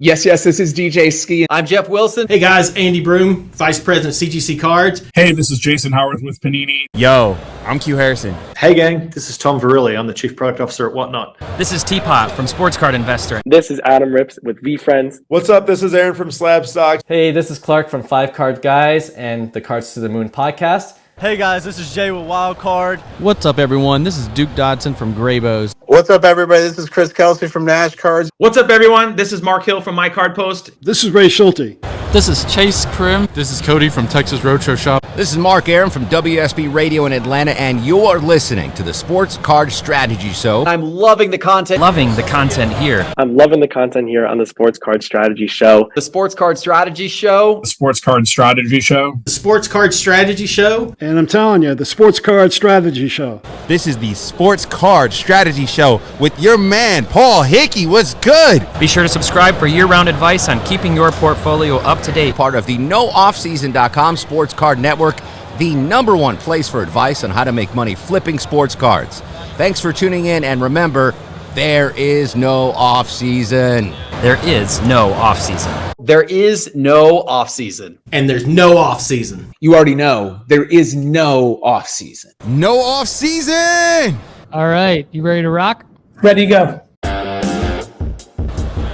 Yes, this is DJ Ski. I'm Jeff Wilson. Hey guys, Andy Broom, Vice President of CGC Cards. Hey, this is Jason Howarth with Panini. Yo, I'm Q Harrison. Hey gang, this is Tom Verrilli. I'm the Chief Product Officer at Whatnot. This is Teapot from Sports Card Investor. This is Adam Rips with VFriends. What's up? This is Aaron from Slab Stocks. Hey, this is Clark from 5 Card Guys and the Cards to the Moon podcast. Hey guys, this is Jay with Wild Card. What's up everyone? This is Duke Dodson from Graybos. What's up everybody? This is Chris Kelsey from Nash Cards. What's up everyone? This is Mark Hill from My Card Post. This is Ray Schulte. This is Chase Krim. This is Cody from Texas Roadshow Shop. This is Mark Aaron from WSB Radio in Atlanta, and you're listening to the Sports Card Strategy Show. I'm loving the content. Loving the content here. I'm loving the content here on the Sports Card Strategy Show. The Sports Card Strategy Show. The Sports Card Strategy Show. The Sports Card Strategy Show. And I'm telling you, the Sports Card Strategy Show. This is the Sports Card Strategy Show with your man, Paul Hickey. What's good? Be sure to subscribe for year-round advice on keeping your portfolio up to date. Part of the NoOffSeason.com Sports Card Network, the #1 place for advice on how to make money flipping sports cards. Thanks for tuning in, and remember, there is no off-season. There is no off-season. There is no off-season. And there's no off-season. You already know, there is no off-season. No off-season! All right, you ready to rock? Ready to go.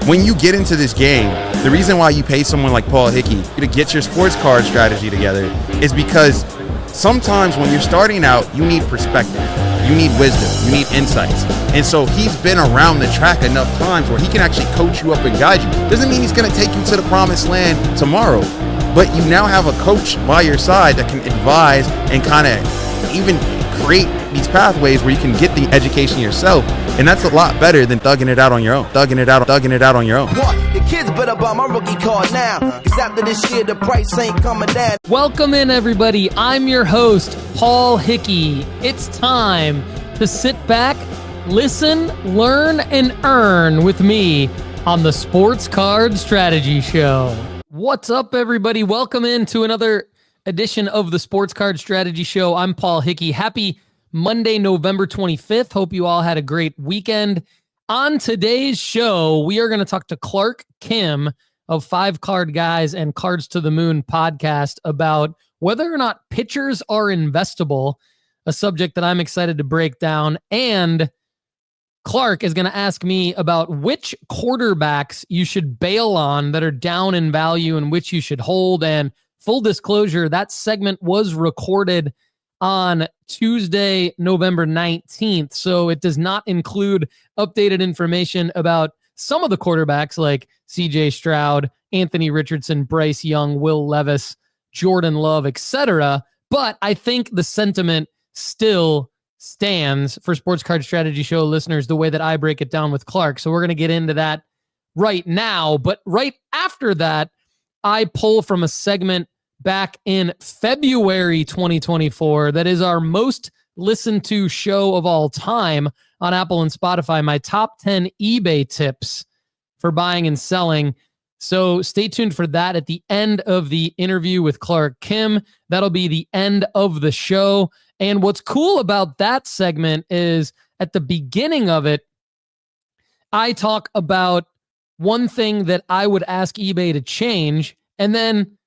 When you get into this game, the reason why you pay someone like Paul Hickey to get your sports card strategy together is because sometimes when you're starting out, you need perspective, you need wisdom, you need insights. And so he's been around the track enough times where he can actually coach you up and guide you. Doesn't mean he's going to take you to the promised land tomorrow, but you now have a coach by your side that can advise and kind of even create these pathways where you can get the education yourself. And that's a lot better than thugging it out on your own. Thugging it out on your own. What? The kids better buy my rookie card now, because after this year, the price ain't coming down. Welcome in, everybody. I'm your host, Paul Hickey. It's time to sit back, listen, learn, and earn with me on the Sports Card Strategy Show. What's up, everybody? Welcome in to another edition of the Sports Card Strategy Show. I'm Paul Hickey. Happy Monday, November 25th. Hope you all had a great weekend. On today's show, we are going to talk to Clark Kim of 5 Card Guys and Cards to the Moon podcast about whether or not pitchers are investable, a subject that I'm excited to break down. And Clark is going to ask me about which quarterbacks you should bail on that are down in value and which you should hold. And full disclosure, that segment was recorded on Tuesday, November 19th. So it does not include updated information about some of the quarterbacks like CJ Stroud, Anthony Richardson, Bryce Young, Will Levis, Jordan Love, etc. But I think the sentiment still stands for Sports Card Strategy Show listeners, the way that I break it down with Clark. So we're going to get into that right now. But right after that, I pull from a segment back in February 2024. That is our most listened to show of all time on Apple and Spotify. My top 10 eBay tips for buying and selling. So stay tuned for that at the end of the interview with Clark Kim. That'll be the end of the show. And what's cool about that segment is at the beginning of it, I talk about one thing that I would ask eBay to change, and then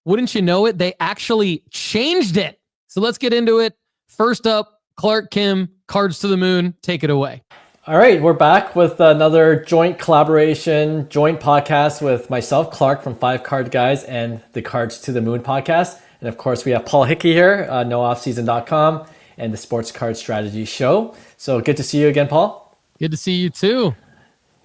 wouldn't you know it, they actually changed it. So let's get into it. First up, Clark Kim, Cards to the Moon. Take it away. All right, we're back with another joint collaboration, joint podcast with myself, Clark from 5 Card Guys and the Cards to the Moon podcast. And of course, we have Paul Hickey here, NoOffSeason.com and the Sports Card Strategy Show. So good to see you again, Paul. Good to see you too.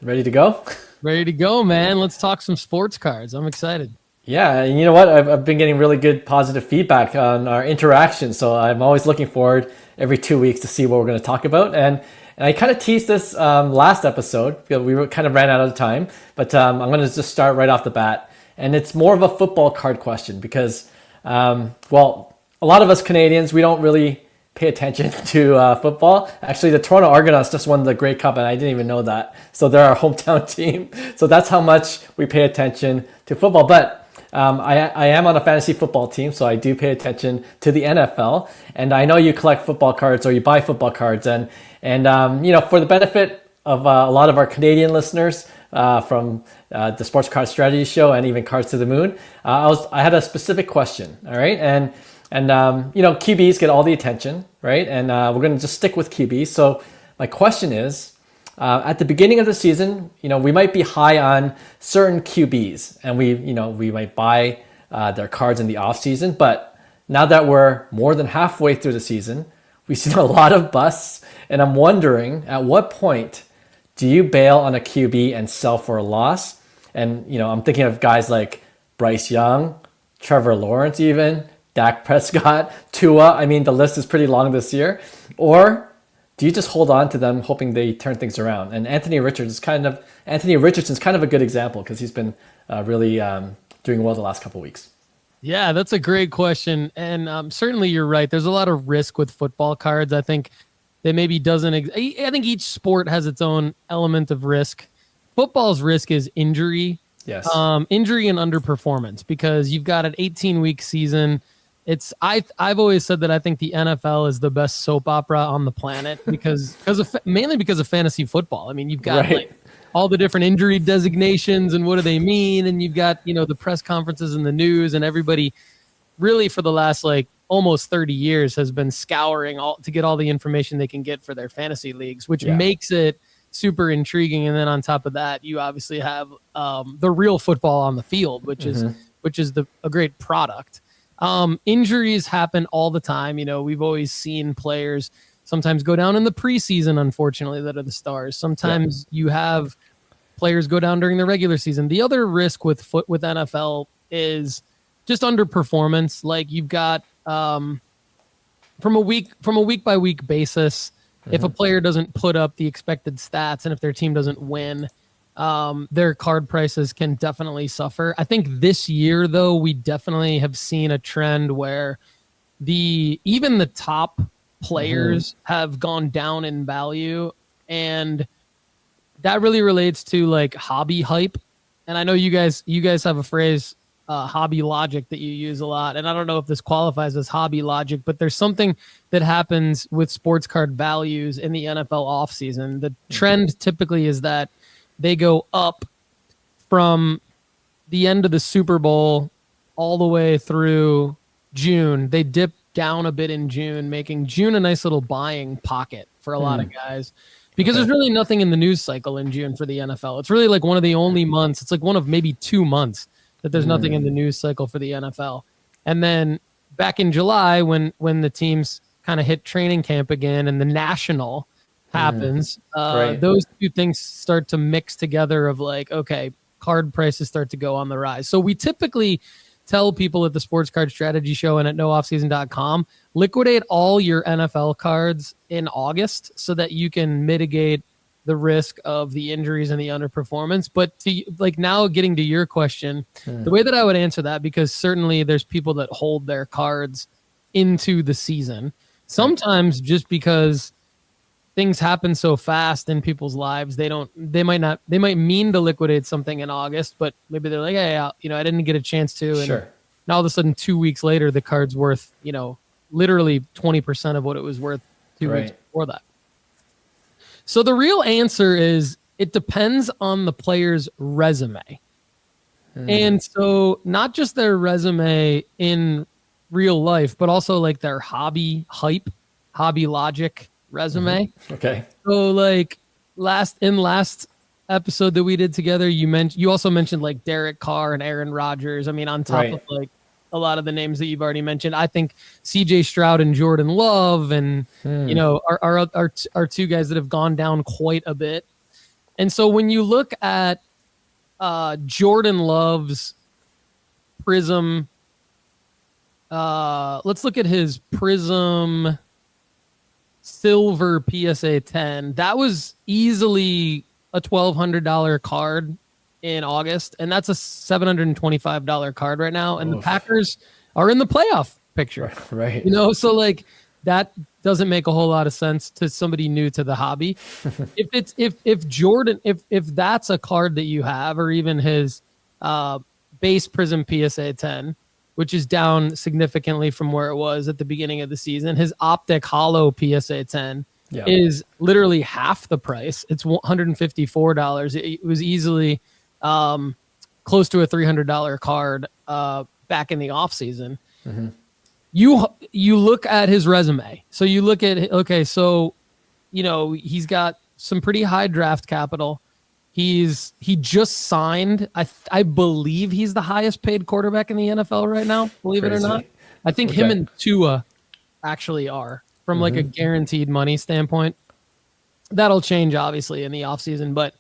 Ready to go? Ready to go, man. Let's talk some sports cards. I'm excited. Yeah, and you know what? I've been getting really good positive feedback on our interaction, so I'm always looking forward every 2 weeks to see what we're going to talk about. And I kind of teased this last episode because we kind of ran out of time, but I'm going to just start right off the bat. And it's more of a football card question because, well, a lot of us Canadians, we don't really pay attention to football. Actually, the Toronto Argonauts just won the Grey Cup, and I didn't even know that. So they're our hometown team. So that's how much we pay attention to football. But I am on a fantasy football team, so I do pay attention to the NFL. And I know you collect football cards or you buy football cards. And you know, for the benefit of a lot of our Canadian listeners, from the Sports Card Strategy Show and even Cards to the Moon. I had a specific question, all right? And QBs get all the attention, right? And we're going to just stick with QBs. So my question is, at the beginning of the season, we might be high on certain QBs, and we might buy their cards in the off season. But now that we're more than halfway through the season, we've seen a lot of busts, and I'm wondering, at what point do you bail on a QB and sell for a loss? And I'm thinking of guys like Bryce Young, Trevor Lawrence, even Dak Prescott, Tua. I mean, the list is pretty long this year. Or do you just hold on to them hoping they turn things around? And Anthony Richardson's kind of a good example because he's been really doing well the last couple of weeks. Yeah, that's a great question. And certainly you're right. There's a lot of risk with football cards. I think that maybe I think each sport has its own element of risk. Football's risk is injury. Yes. Injury and underperformance, because you've got an 18-week season. I've always said that I think the NFL is the best soap opera on the planet mainly because of fantasy football. I mean, you've got like all the different injury designations and what do they mean, and you've got the press conferences and the news, and everybody really for the last like almost 30 years has been scouring to get all the information they can get for their fantasy leagues, which makes it super intriguing. And then on top of that, you obviously have the real football on the field, which is a great product. Injuries happen all the time. We've always seen players sometimes go down in the preseason, unfortunately, that are the stars. Sometimes you have players go down during the regular season. The other risk with NFL is just underperformance. Like you've got from a week by week basis, if a player doesn't put up the expected stats and if their team doesn't win, their card prices can definitely suffer. I think this year, though, we definitely have seen a trend where even the top players have gone down in value, and that really relates to like hobby hype. And I know you guys have a phrase, hobby logic, that you use a lot, and I don't know if this qualifies as hobby logic, but there's something that happens with sports card values in the NFL offseason. The trend typically is that they go up from the end of the Super Bowl all the way through June. They dip down a bit in June, making June a nice little buying pocket for a lot of guys, because there's really nothing in the news cycle in June for the NFL. It's really like one of the only months. It's like one of maybe 2 months that there's nothing in the news cycle for the NFL. And then back in July, when the teams kind of hit training camp again and the national happens, those two things start to mix together of like, okay, card prices start to go on the rise. So we typically tell people at the Sports Card Strategy Show and at nooffseason.com, liquidate all your NFL cards in August so that you can mitigate the risk of the injuries and the underperformance. But now getting to your question, the way that I would answer that, because certainly there's people that hold their cards into the season, sometimes just because things happen so fast in people's lives, they might mean to liquidate something in August, but maybe they're like, hey, I didn't get a chance to. And now all of a sudden 2 weeks later, the card's worth, literally 20% of what it was worth 2 weeks before that. So the real answer is it depends on the player's resume. And so not just their resume in real life, but also like their hobby hype, hobby logic resume. Okay. So like last episode that we did together, you also mentioned like Derek Carr and Aaron Rodgers. I mean, on top of like a lot of the names that you've already mentioned, I think CJ Stroud and Jordan Love and are two guys that have gone down quite a bit. And so when you look at Jordan Love's Prism, let's look at his Prism Silver PSA 10. That was easily a $1,200 card in August, and that's a $725 card right now. And the Packers are in the playoff picture, right? So like that doesn't make a whole lot of sense to somebody new to the hobby. if Jordan, if that's a card that you have, or even his base Prism PSA 10, which is down significantly from where it was at the beginning of the season. His Optic Hollow PSA 10 is literally half the price. It's $154. It was easily close to a $300 card back in the off season. You look at his resume. So you look at, okay, so, he's got some pretty high draft capital. He just signed. I believe he's the highest paid quarterback in the NFL right now, believe it or not. I think him and Tua actually are from like a guaranteed money standpoint. That'll change obviously in the offseason, but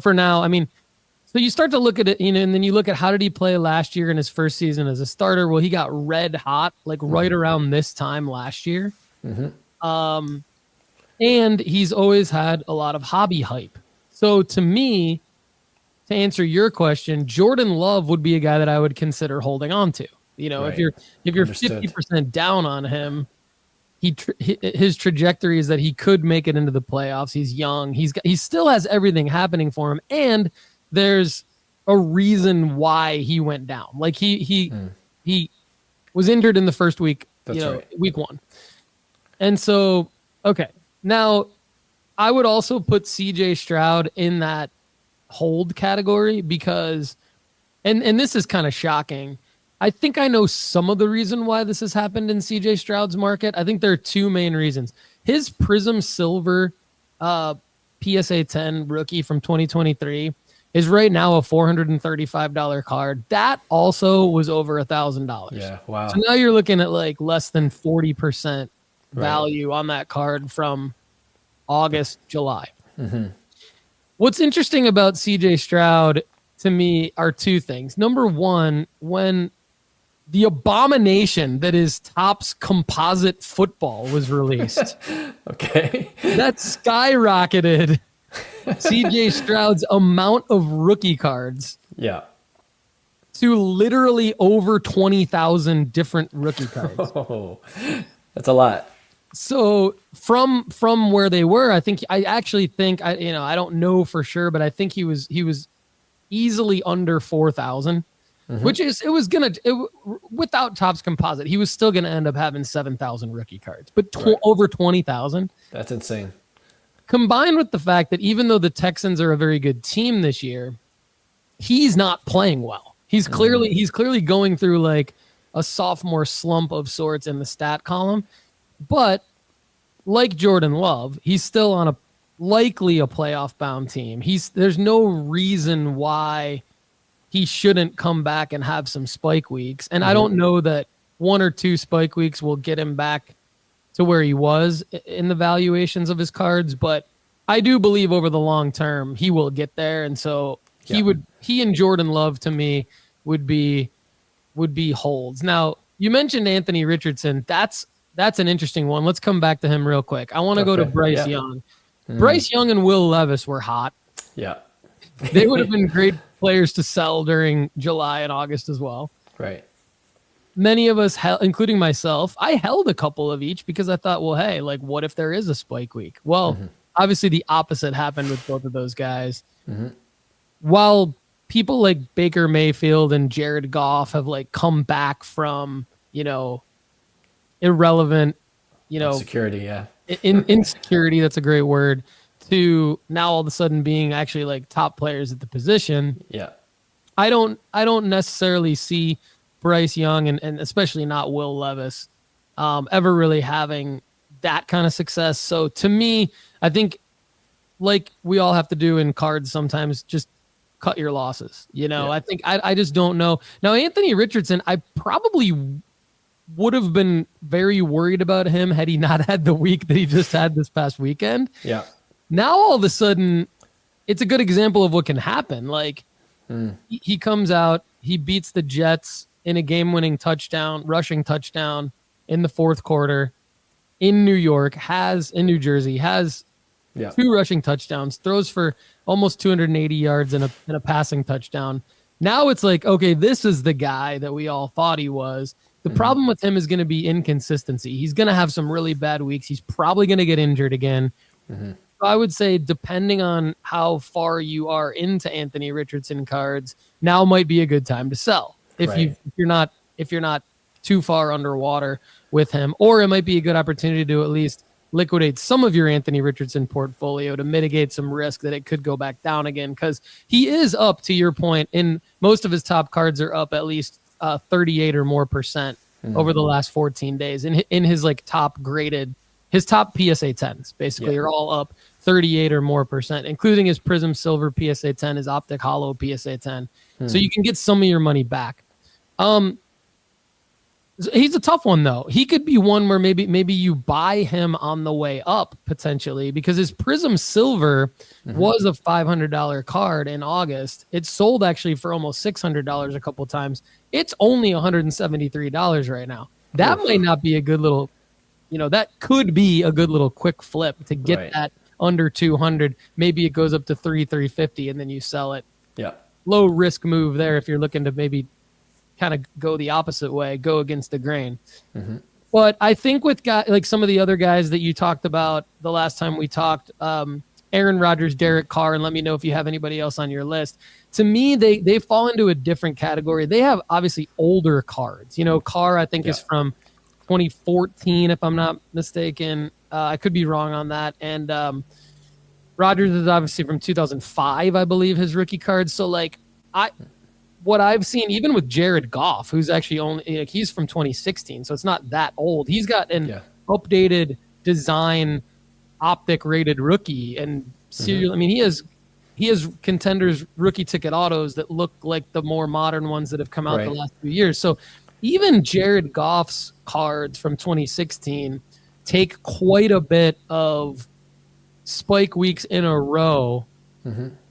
for now, I mean, so you start to look at it, and then you look at how did he play last year in his first season as a starter? Well, he got red hot like right around this time last year. And he's always had a lot of hobby hype. So to me, to answer your question, Jordan Love would be a guy that I would consider holding on to. If you're 50% down on him, his trajectory is that he could make it into the playoffs. He's young. He still has everything happening for him, and there's a reason why he went down. Like he was injured in the first week, week 1. And so, okay. Now, I would also put CJ Stroud in that hold category because, and this is kind of shocking. I think I know some of the reason why this has happened in CJ Stroud's market. I think there are 2 main reasons. His Prism Silver PSA 10 rookie from 2023 is right now a $435 card. That also was over $1,000. Yeah, wow. So now you're looking at like less than 40% value on that card from August, July. What's interesting about CJ Stroud to me are 2 things. Number one, when the abomination that is Topps Composite Football was released, that skyrocketed CJ Stroud's amount of rookie cards to literally over 20,000 different rookie cards. That's a lot. So from where they were, I actually think I don't know for sure, but I think he was easily under 4,000, which is without Topps Composite, he was still going to end up having 7,000 rookie cards, but over 20,000. That's insane. Combined with the fact that even though the Texans are a very good team this year, he's not playing well. He's clearly going through like a sophomore slump of sorts in the stat column. But like Jordan Love, he's still on likely a playoff bound team. There's no reason why he shouldn't come back and have some spike weeks. And I don't know that 1 or 2 spike weeks will get him back to where he was in the valuations of his cards, but I do believe over the long term he will get there. And so he and Jordan Love to me would be holds. Now, you mentioned Anthony Richardson. That's an interesting one. Let's come back to him real quick. I want to go to Bryce Young. Bryce Young and Will Levis were hot. Yeah. They would have been great players to sell during July and August as well. Right. Many of us, including myself, I held a couple of each because I thought, well, hey, like, what if there is a spike week? Well, obviously the opposite happened with both of those guys. While people like Baker Mayfield and Jared Goff have like come back from, irrelevant, insecurity, insecurity, that's a great word, to now all of a sudden being actually like top players at the position. Yeah. I don't necessarily see Bryce Young and especially not Will Levis ever really having that kind of success. So to me, I think like we all have to do in cards sometimes, just cut your losses. I think I just don't know. Now, Anthony Richardson, I probably would have been very worried about him had he not had the week that he just had this past weekend. Yeah. Now, all of a sudden, it's a good example of what can happen. Like he comes out, he beats the Jets in a game-winning rushing touchdown in the fourth quarter in New Jersey, has 2 rushing touchdowns, throws for almost 280 yards and a passing touchdown. Now it's like, okay, this is the guy that we all thought he was. The problem with him is going to be inconsistency. He's going to have some really bad weeks. He's probably going to get injured again. So I would say, depending on how far you are into Anthony Richardson cards, now might be a good time to sell. If you're not too far underwater with him, or it might be a good opportunity to at least liquidate some of your Anthony Richardson portfolio to mitigate some risk that it could go back down again, because he is up, to your point, in most of his top cards are up at least 38 or more percent over the last 14 days. In his like top graded, his top PSA 10s basically are all up 38 or more percent, including his Prism Silver PSA 10, his Optic Hollow PSA 10. So you can get some of your money back. He's a tough one though. He could be one where maybe you buy him on the way up potentially, because his Prism Silver was a $500 card in August. It sold actually for almost $600 a couple times. It's only $173 right now. That might not be a good little, that could be a good little quick flip to get that under 200. Maybe it goes up to 350 and then you sell it. Yeah. Low risk move there if you're looking to maybe kind of go the opposite way, go against the grain. But I think with like some of the other guys that you talked about the last time we talked, Aaron Rodgers, Derek Carr, and let me know if you have anybody else on your list. To me, they fall into a different category. They have obviously older cards. Carr I think is from 2014, if I'm not mistaken. I could be wrong on that. And Rodgers is obviously from 2005, I believe, his rookie cards. So like what I've seen, even with Jared Goff, who's actually he's from 2016, so it's not that old. He's got an updated design, optic rated rookie, and serial. I mean, he has Contenders rookie ticket autos that look like the more modern ones that have come out the last few years. So even Jared Goff's cards from 2016 take quite a bit of spike weeks in a row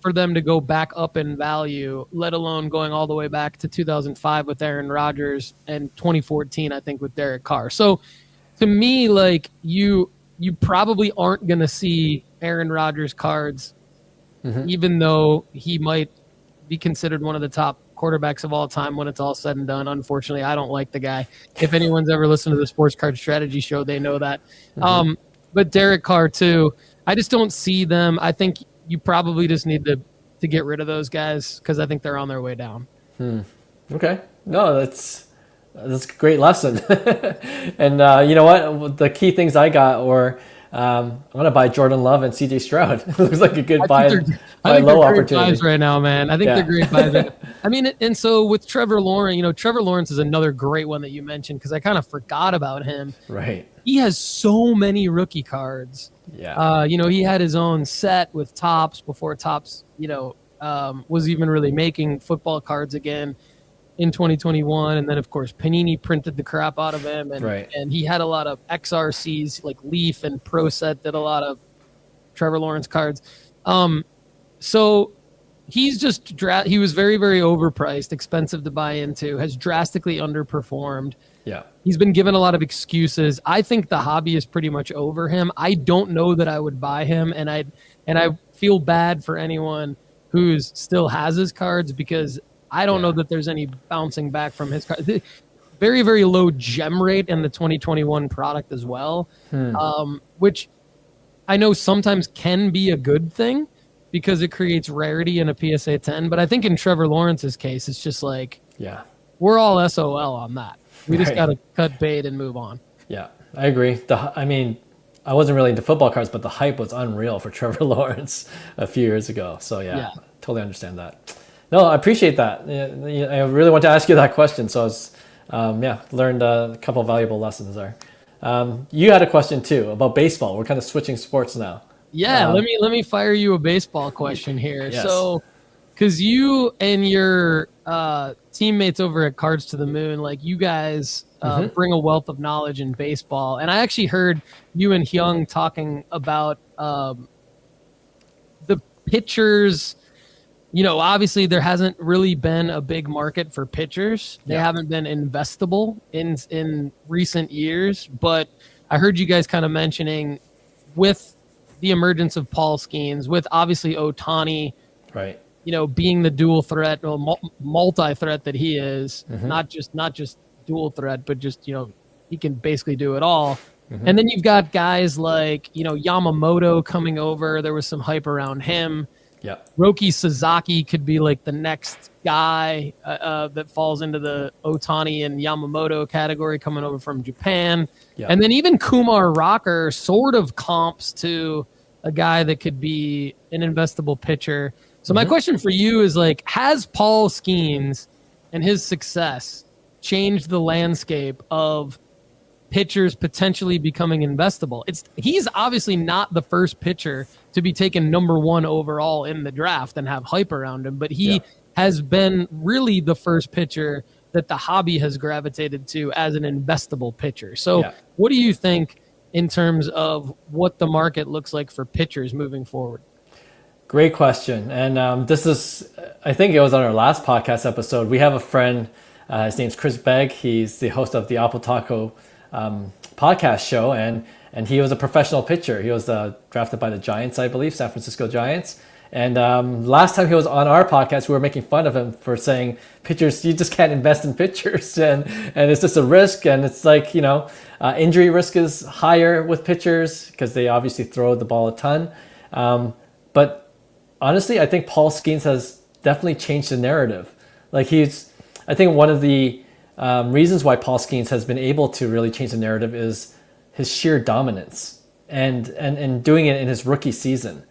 for them to go back up in value, let alone going all the way back to 2005 with Aaron Rodgers and 2014, I think, with Derek Carr. So to me, like you probably aren't going to see Aaron Rodgers cards, even though he might be considered one of the top quarterbacks of all time when it's all said and done. Unfortunately, I don't like the guy. If anyone's ever listened to the Sports Card Strategy show, they know that. But Derek Carr too, I just don't see them. I think you probably just need to get rid of those guys because I think they're on their way down. Okay. No, that's a great lesson. And you know what? The key things I got were I'm going to buy Jordan Love and CJ Stroud. It looks like a good buy low opportunity. Buys right now, man. I think they're great buys. I mean, and so with Trevor Lawrence, Trevor Lawrence is another great one that you mentioned because I kind of forgot about him. Right. He has so many rookie cards. Yeah. He had his own set with Topps before Topps, was even really making football cards again in 2021. And then, of course, Panini printed the crap out of him. And he had a lot of XRCs, like Leaf and Pro Set did a lot of Trevor Lawrence cards. So he's just he was very, very overpriced, expensive to buy into, has drastically underperformed. Yeah. He's been given a lot of excuses. I think the hobby is pretty much over him. I don't know that I would buy him, and I feel bad for anyone who still has his cards because I don't know that there's any bouncing back from his cards. Very, very low gem rate in the 2021 product as well, which I know sometimes can be a good thing because it creates rarity in a PSA 10. But I think in Trevor Lawrence's case, it's just like, we're all SOL on that. We just got to cut bait and move on. Yeah, I agree. I wasn't really into football cards, but the hype was unreal for Trevor Lawrence a few years ago. So yeah. Totally understand that. No, I appreciate that. I really want to ask you that question. So I was, learned a couple of valuable lessons there. You had a question too about baseball. We're kind of switching sports now. Yeah, let me fire you a baseball question here. Yes. So, because you and your teammates over at Cards to the Moon, like you guys bring a wealth of knowledge in baseball. And I actually heard you and Hyung talking about the pitchers. Obviously there hasn't really been a big market for pitchers. They haven't been investable in recent years. But I heard you guys kind of mentioning with the emergence of Paul Skeens, with obviously Ohtani, right? Being the dual threat or multi-threat that he is, not just dual threat, but just, he can basically do it all. And then you've got guys like, Yamamoto coming over. There was some hype around him. Yeah. Roki Sasaki could be like the next guy that falls into the Otani and Yamamoto category coming over from Japan. Yeah. And then even Kumar Rocker sort of comps to a guy that could be an investable pitcher. So my question for you is like, has Paul Skeens and his success changed the landscape of pitchers potentially becoming investable? He's obviously not the first pitcher to be taken number 1 overall in the draft and have hype around him, but he has been really the first pitcher that the hobby has gravitated to as an investable pitcher. So what do you think in terms of what the market looks like for pitchers moving forward? Great question. And this is, I think it was on our last podcast episode. We have a friend, his name's Chris Begg. He's the host of the Apple Taco podcast show, and he was a professional pitcher. He was drafted by the Giants, I believe, San Francisco Giants. And last time he was on our podcast, we were making fun of him for saying, pitchers, you just can't invest in pitchers, and it's just a risk. And it's like, injury risk is higher with pitchers because they obviously throw the ball a ton. But honestly, I think Paul Skeens has definitely changed the narrative. Like I think one of the reasons why Paul Skeens has been able to really change the narrative is his sheer dominance and doing it in his rookie season.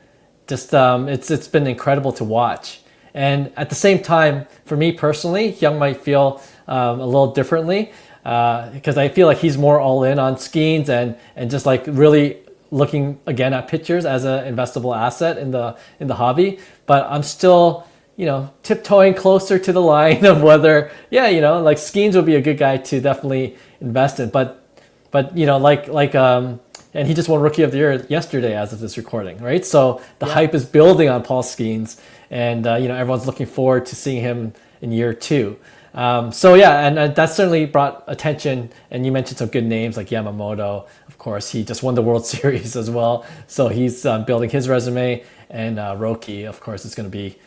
Just it's been incredible to watch. And at the same time, for me personally, Young might feel a little differently because I feel like he's more all in on Skeens and just like really looking again at pitchers as an investable asset in the hobby. But I'm still tiptoeing closer to the line of whether like Skeens would be a good guy to definitely invest in. But and he just won Rookie of the Year yesterday as of this recording, right? So the hype is building on Paul Skeens, and everyone's looking forward to seeing him in year 2. And that certainly brought attention. And you mentioned some good names like Yamamoto. Of course, he just won the World Series as well, so he's building his resume. And Roki, of course, is going to be.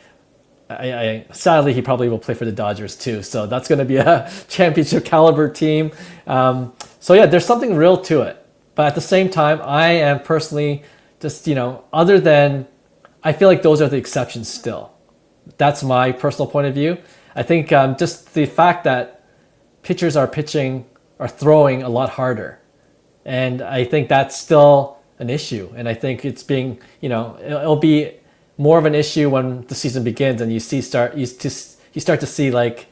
Sadly, he probably will play for the Dodgers too. So that's going to be a championship caliber team. There's something real to it. But at the same time, I am personally just, other than, I feel like those are the exceptions still. That's my personal point of view. I think just the fact that pitchers are throwing a lot harder. And I think that's still an issue. And I think it's being, it'll be more of an issue when the season begins and you start to see like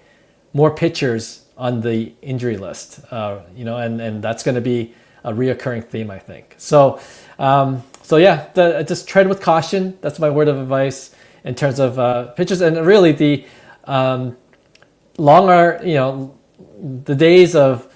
more pitchers on the injury list, and that's going to be a reoccurring theme, I think. So just tread with caution. That's my word of advice in terms of pitchers. And really the the days of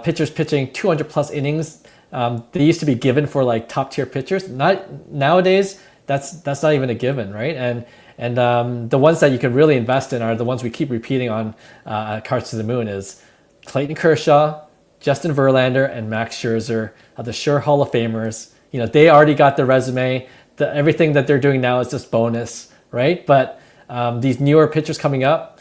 pitchers pitching 200 plus innings, they used to be given for like top tier pitchers. Not nowadays. That's not even a given, right? And the ones that you can really invest in are the ones we keep repeating on Cards to the Moon is Clayton Kershaw, Justin Verlander, and Max Scherzer, the sure Hall of Famers. They already got their resume. Everything that they're doing now is just bonus, right? But these newer pitchers coming up,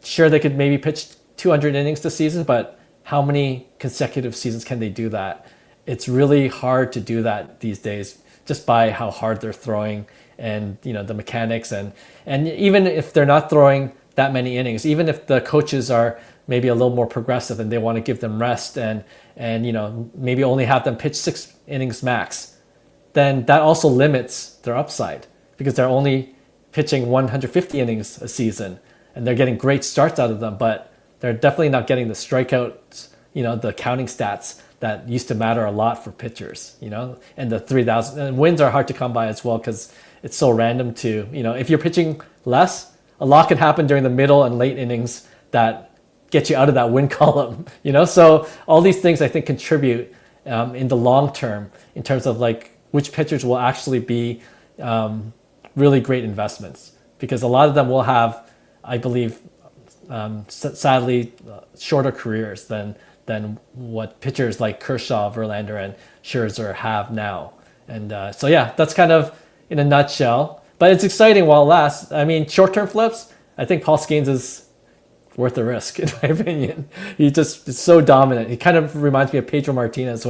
sure, they could maybe pitch 200 innings this season, but how many consecutive seasons can they do that? It's really hard to do that these days, just by how hard they're throwing and the mechanics and even if they're not throwing that many innings, even if the coaches are maybe a little more progressive and they want to give them rest and maybe only have them pitch 6 innings max, then that also limits their upside because they're only pitching 150 innings a season and they're getting great starts out of them, but they're definitely not getting the strikeouts, the counting stats that used to matter a lot for pitchers, and the 3,000 and wins are hard to come by as well because it's so random to, if you're pitching less, a lot can happen during the middle and late innings that get you out of that win column, So all these things I think contribute in the long term in terms of like which pitchers will actually be really great investments because a lot of them will have, I believe, sadly, shorter careers than what pitchers like Kershaw, Verlander, and Scherzer have now. And that's kind of in a nutshell. But it's exciting while it lasts. I mean, short-term flips, I think Paul Skeens is worth the risk, in my opinion. He just is so dominant. He kind of reminds me of Pedro Martinez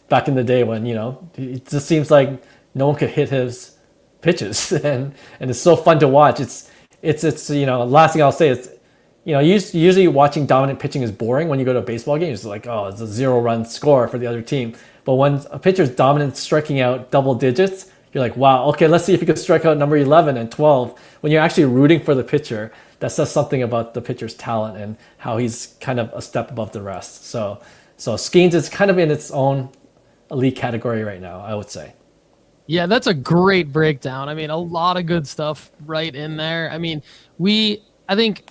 back in the day when, it just seems like no one could hit his pitches, and it's so fun to watch. It's last thing I'll say is, usually watching dominant pitching is boring when you go to a baseball game. It's like, oh, it's a 0-run score for the other team. But when a pitcher is dominant, striking out double digits, you're like, wow, okay, let's see if you can strike out number 11 and 12. When you're actually rooting for the pitcher, that says something about the pitcher's talent and how he's kind of a step above the rest. So Skeens is kind of in its own elite category right now, I would say. Yeah, that's a great breakdown. I mean, a lot of good stuff right in there. I mean, I think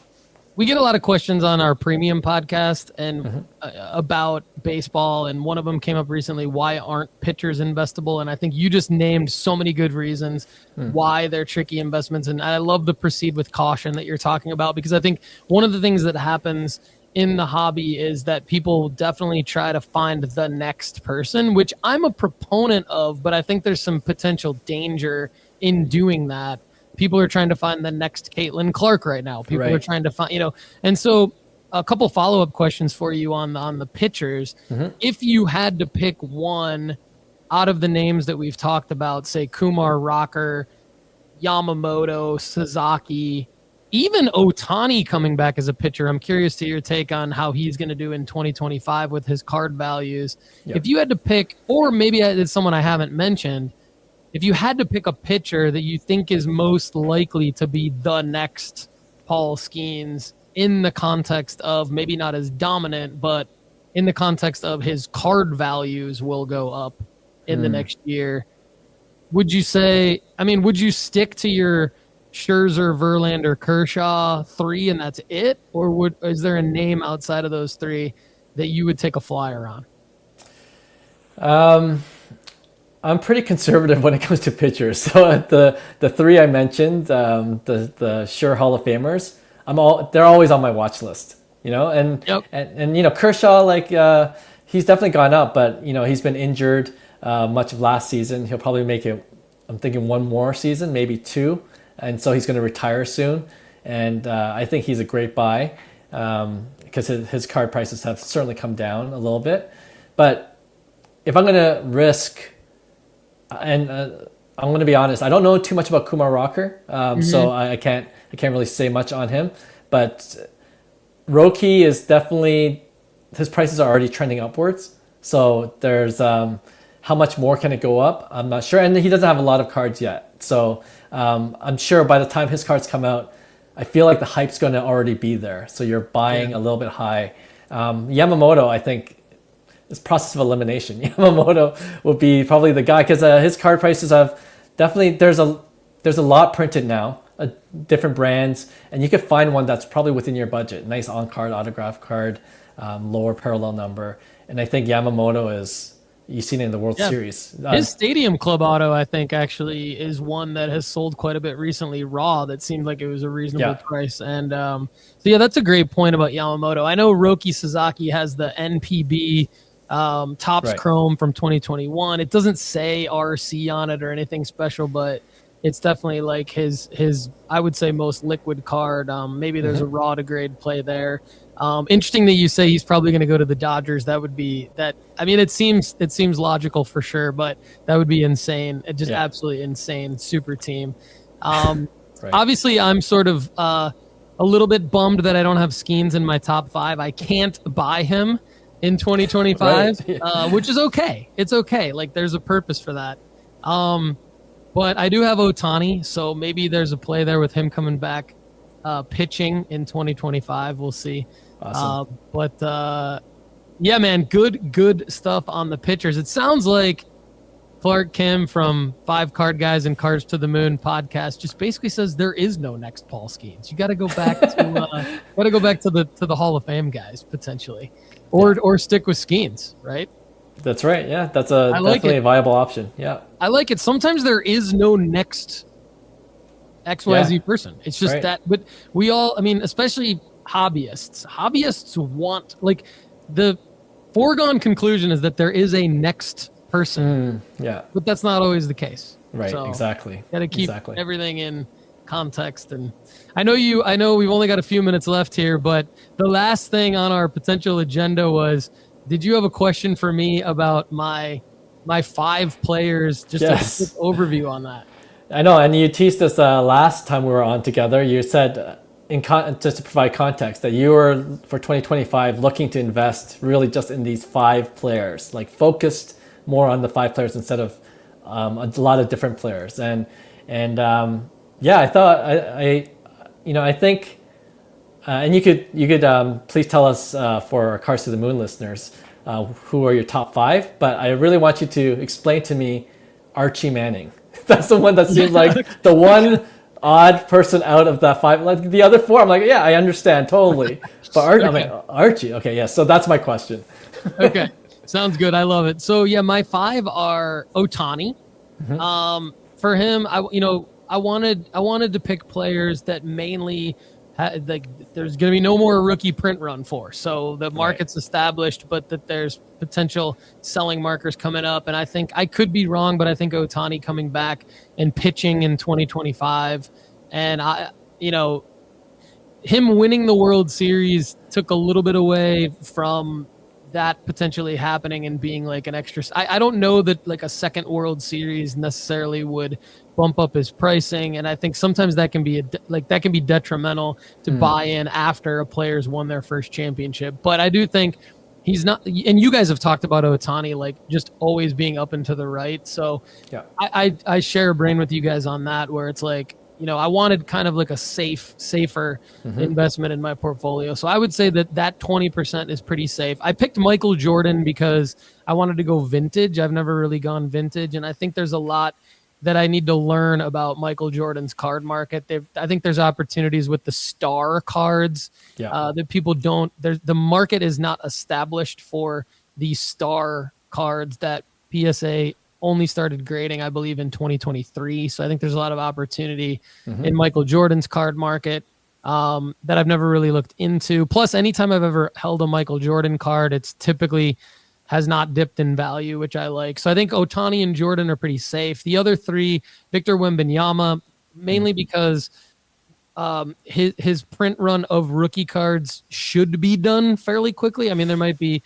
we get a lot of questions on our premium podcast and about baseball, and one of them came up recently: why aren't pitchers investable? And I think you just named so many good reasons why they're tricky investments. And I love the proceed with caution that you're talking about, because I think one of the things that happens in the hobby is that people definitely try to find the next person, which I'm a proponent of, but I think there's some potential danger in doing that. People are trying to find the next Caitlin Clark right now. People are trying to find, and so a couple follow-up questions for you on the pitchers. If you had to pick one out of the names that we've talked about, say Kumar Rocker, Yamamoto, Sasaki, even Ohtani coming back as a pitcher, I'm curious to your take on how he's going to do in 2025 with his card values. Yep. If you had to pick, or maybe it's someone I haven't mentioned, if you had to pick a pitcher that you think is most likely to be the next Paul Skeens in the context of maybe not as dominant, but in the context of his card values will go up in the next year, would you say, would you stick to your Scherzer, Verlander, Kershaw 3 and that's it? Or is there a name outside of those 3 that you would take a flyer on? I'm pretty conservative when it comes to pitchers. So the 3 I mentioned, the sure Hall of Famers, they're always on my watch list. And Kershaw, he's definitely gone up, but he's been injured much of last season. He'll probably make it, I'm thinking, 1 more season, maybe 2, and so he's going to retire soon. And I think he's a great buy because his card prices have certainly come down a little bit. But if I'm going to risk, and I'm going to be honest, I don't know too much about Kumar Rocker, so I can't really say much on him. But Roki is definitely, his prices are already trending upwards. So there's how much more can it go up? I'm not sure, and he doesn't have a lot of cards yet. So I'm sure by the time his cards come out, I feel like the hype's going to already be there. So you're buying a little bit high. Yamamoto, I think, this process of elimination. Yamamoto will be probably the guy because his card prices have definitely, there's a lot printed now, different brands, and you could find one that's probably within your budget. Nice on-card, autograph card, lower parallel number. And I think Yamamoto is, you've seen it in the World Series. His Stadium Club auto, I think, actually is one that has sold quite a bit recently raw that seemed like it was a reasonable price. And that's a great point about Yamamoto. I know Roki Sasaki has the NPB Topps Chrome from 2021. It doesn't say RC on it or anything special, but it's definitely like his I would say most liquid card. Maybe there's a raw to grade play there. Interesting that you say he's probably going to go to the Dodgers. That would be that. I mean, it seems logical for sure, but that would be insane. Just absolutely insane. Super team. Obviously, I'm sort of a little bit bummed that I don't have Skeens in my top 5. I can't buy him in 2025, which is okay. It's okay. Like, there's a purpose for that. But I do have Ohtani, so maybe there's a play there with him coming back pitching in 2025. We'll see. Awesome. Man, good stuff on the pitchers. It sounds like Clark Kim from 5 Card Guys and Cards to the Moon podcast just basically says there is no next Paul Skeens. You got to go back to the Hall of Fame guys potentially. Or stick with Skeens, right? That's right. Yeah, that's definitely a viable option. Yeah, I like it. Sometimes there is no next XYZ person. It's just that. But we all, especially hobbyists want, like, the foregone conclusion is that there is a next person. But that's not always the case. Right. So exactly. Got to keep everything in context. And I know we've only got a few minutes left here, but the last thing on our potential agenda was, did you have a question for me about my 5 players? Just a quick overview on that. I know, and you teased us last time we were on together. You said, just to provide context, that you were, for 2025, looking to invest really just in these 5 players, like focused more on the 5 players instead of a lot of different players. And I thought I think, and you could please tell us for our Cars to the Moon listeners who are your top 5. But I really want you to explain to me Archie Manning. That's the one that seems like the one odd person out of that 5. Like the other 4, I'm like, yeah, I understand totally. But Archie, okay, yeah. So that's my question. Okay, sounds good. I love it. So yeah, my 5 are Ohtani. For him, I wanted to pick players that mainly there's going to be no more rookie print run for. So the market's established, but that there's potential selling markers coming up. And I think I could be wrong, but I think Ohtani coming back and pitching in 2025, and him winning the World Series took a little bit away from that potentially happening and being like an extra. I don't know that like a second World Series necessarily would bump up his pricing, and I think sometimes that can be detrimental to buy in after a player's won their first championship. But I do think he's not, and you guys have talked about Ohtani like just always being up and to the right. So yeah, I share a brain with you guys on that, where it's like, I wanted kind of like a safer investment in my portfolio. So I would say that 20% is pretty safe. I picked Michael Jordan because I wanted to go vintage. I've never really gone vintage, and I think there's a lot that I need to learn about Michael Jordan's card market. I think there's opportunities with the star cards that people don't. The market is not established for the star cards that PSA only started grading, I believe, in 2023. So I think there's a lot of opportunity in Michael Jordan's card market that I've never really looked into. Plus, anytime I've ever held a Michael Jordan card, it's typically has not dipped in value, which I like. So I think Ohtani and Jordan are pretty safe. The other 3, Victor Wembanyama, mainly because his print run of rookie cards should be done fairly quickly. I mean, there might be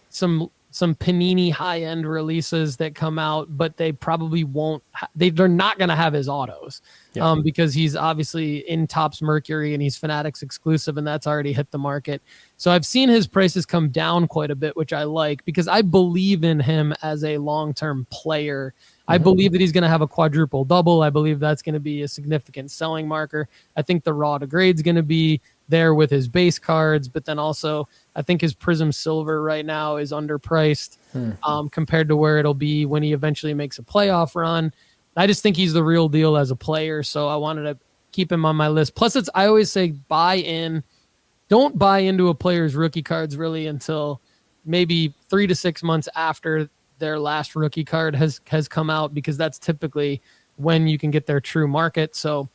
some Panini high-end releases that come out, but they probably won't. They're not going to have his autos because he's obviously in Topps Mercury and he's Fanatics exclusive, and that's already hit the market. So I've seen his prices come down quite a bit, which I like because I believe in him as a long-term player. I believe that he's going to have a quadruple double. I believe that's going to be a significant selling marker. I think the raw to grade is going to be there with his base cards, but then also I think his Prism Silver right now is underpriced compared to where it'll be when he eventually makes a playoff run. I just think he's the real deal as a player, so I wanted to keep him on my list. Plus, I always say don't buy into a player's rookie cards really until maybe 3 to 6 months after their last rookie card has come out, because that's typically when you can get their true market. So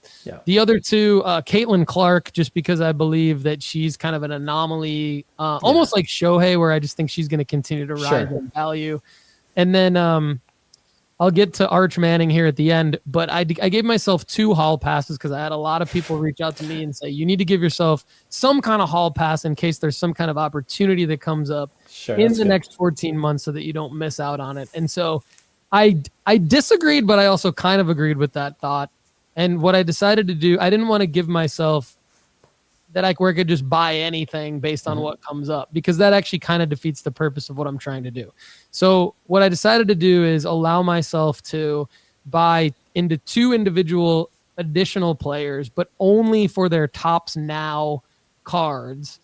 the other 2, Caitlin Clark, just because I believe that she's kind of an anomaly, almost like Shohei, where I just think she's going to continue to rise in value. And then I'll get to Arch Manning here at the end, but I gave myself 2 hall passes because I had a lot of people reach out to me and say, you need to give yourself some kind of hall pass in case there's some kind of opportunity that comes up in the next 14 months so that you don't miss out on it. And so I disagreed, but I also kind of agreed with that thought. And what I decided to do, I didn't want to give myself that where I could just buy anything based on what comes up, because that actually kind of defeats the purpose of what I'm trying to do. So what I decided to do is allow myself to buy into 2 individual additional players, but only for their Topps Now cards.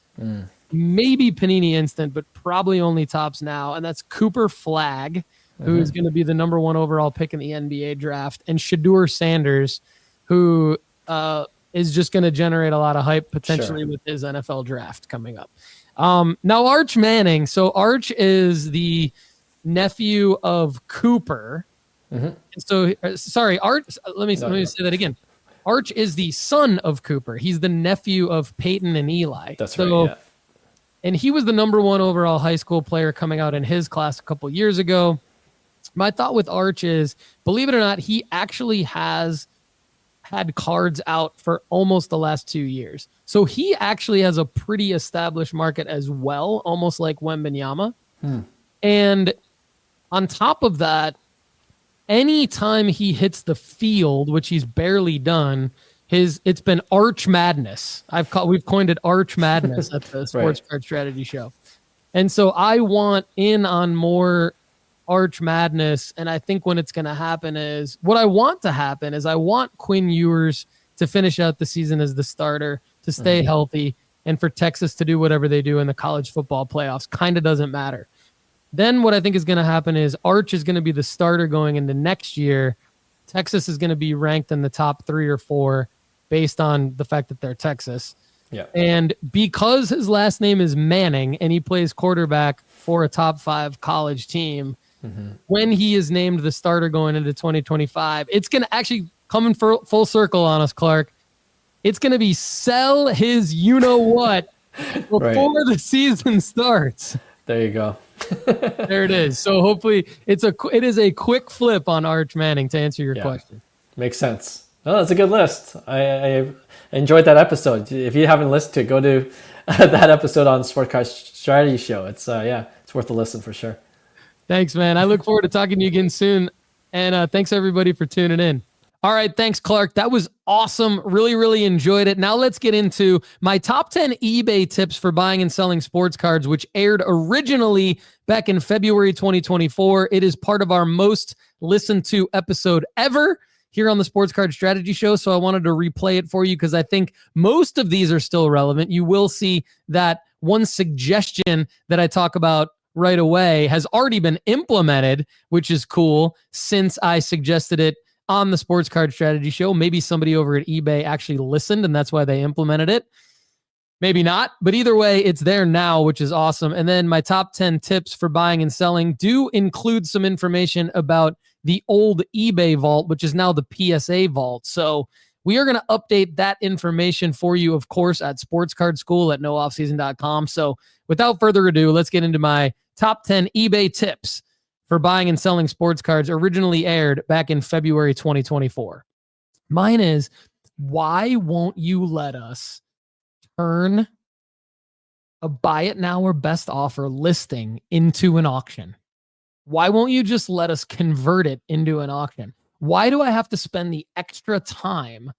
Maybe Panini Instant, but probably only Topps Now. And that's Cooper Flagg, who is going to be the number 1 overall pick in the NBA draft, and Shedeur Sanders, who is just going to generate a lot of hype potentially with his NFL draft coming up. Now, Arch Manning. So Arch is the nephew of Cooper. So, sorry, Arch. Let me say that again. Arch is the son of Cooper. He's the nephew of Peyton and Eli. That's right. Yeah. And he was the number 1 overall high school player coming out in his class a couple years ago. My thought with Arch is, believe it or not, he actually has had cards out for almost the last 2 years. So he actually has a pretty established market as well, almost like Wembanyama. And on top of that, anytime he hits the field, which he's barely done, it's been Arch Madness. We've coined it Arch Madness at the Sports Card Strategy Show. And so I want in on more Arch Madness, and I think when it's going to happen is what I want to happen is I want Quinn Ewers to finish out the season as the starter, to stay healthy, and for Texas to do whatever they do in the college football playoffs. Kind of doesn't matter. Then what I think is going to happen is Arch is going to be the starter going into next year. Texas is going to be ranked in the top 3 or 4 based on the fact that they're Texas. Yeah. And because his last name is Manning and he plays quarterback for a top 5 college team, when he is named the starter going into 2025, it's going to actually come in full circle on us, Clark. It's going to be sell his you-know-what before the season starts. There you go. There it is. So hopefully it is a quick flip on Arch Manning to answer your question. Makes sense. Oh, that's a good list. I enjoyed that episode. If you haven't listened to it, go to that episode on Sport Card Strategy Show. It's it's worth a listen for sure. Thanks, man. I look forward to talking to you again soon. And thanks everybody for tuning in. All right. Thanks, Clark. That was awesome. Really, really enjoyed it. Now let's get into my top 10 eBay tips for buying and selling sports cards, which aired originally back in February 2024. It is part of our most listened to episode ever here on the Sports Card Strategy Show. So I wanted to replay it for you because I think most of these are still relevant. You will see that one suggestion that I talk about right away has already been implemented, which is cool since I suggested it on the Sports Card Strategy Show. Maybe somebody over at eBay actually listened and that's why they implemented it. Maybe not, but either way, it's there now, which is awesome. And then my top 10 tips for buying and selling do include some information about the old eBay vault, which is now the PSA vault. So we are going to update that information for you, of course, at sportscardschool at nooffseason.com. So without further ado, let's get into my top 10 eBay tips for buying and selling sports cards, originally aired back in February 2024. Mine is, why won't you let us turn a buy it now or best offer listing into an auction? Why won't you just let us convert it into an auction? Why do I have to spend the extra time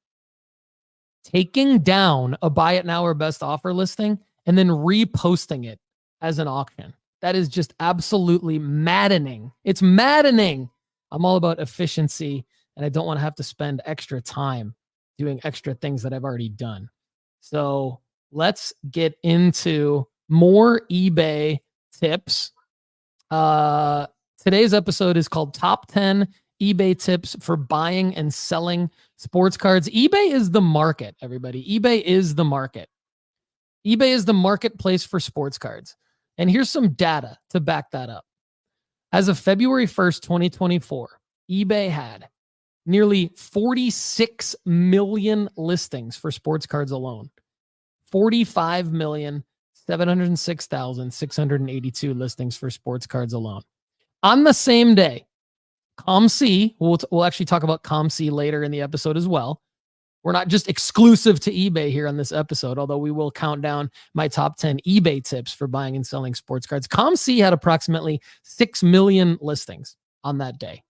taking down a buy it now or best offer listing and then reposting it as an auction? That is just absolutely maddening. It's maddening. I'm all about efficiency, and I don't want to have to spend extra time doing extra things that I've already done. So let's get into more eBay tips. Today's episode is called Top 10 eBay Tips for Buying and Selling Sports Cards. eBay is the market, everybody. eBay is the market. eBay is the marketplace for sports cards. And here's some data to back that up. As of February 1st, 2024, eBay had nearly 46 million listings for sports cards alone. 45,706,682 listings for sports cards alone. On the same day, ComC, we'll actually talk about ComC later in the episode as well. We're not just exclusive to eBay here on this episode, although we will count down my top 10 eBay tips for buying and selling sports cards. ComC had approximately 6 million listings on that day.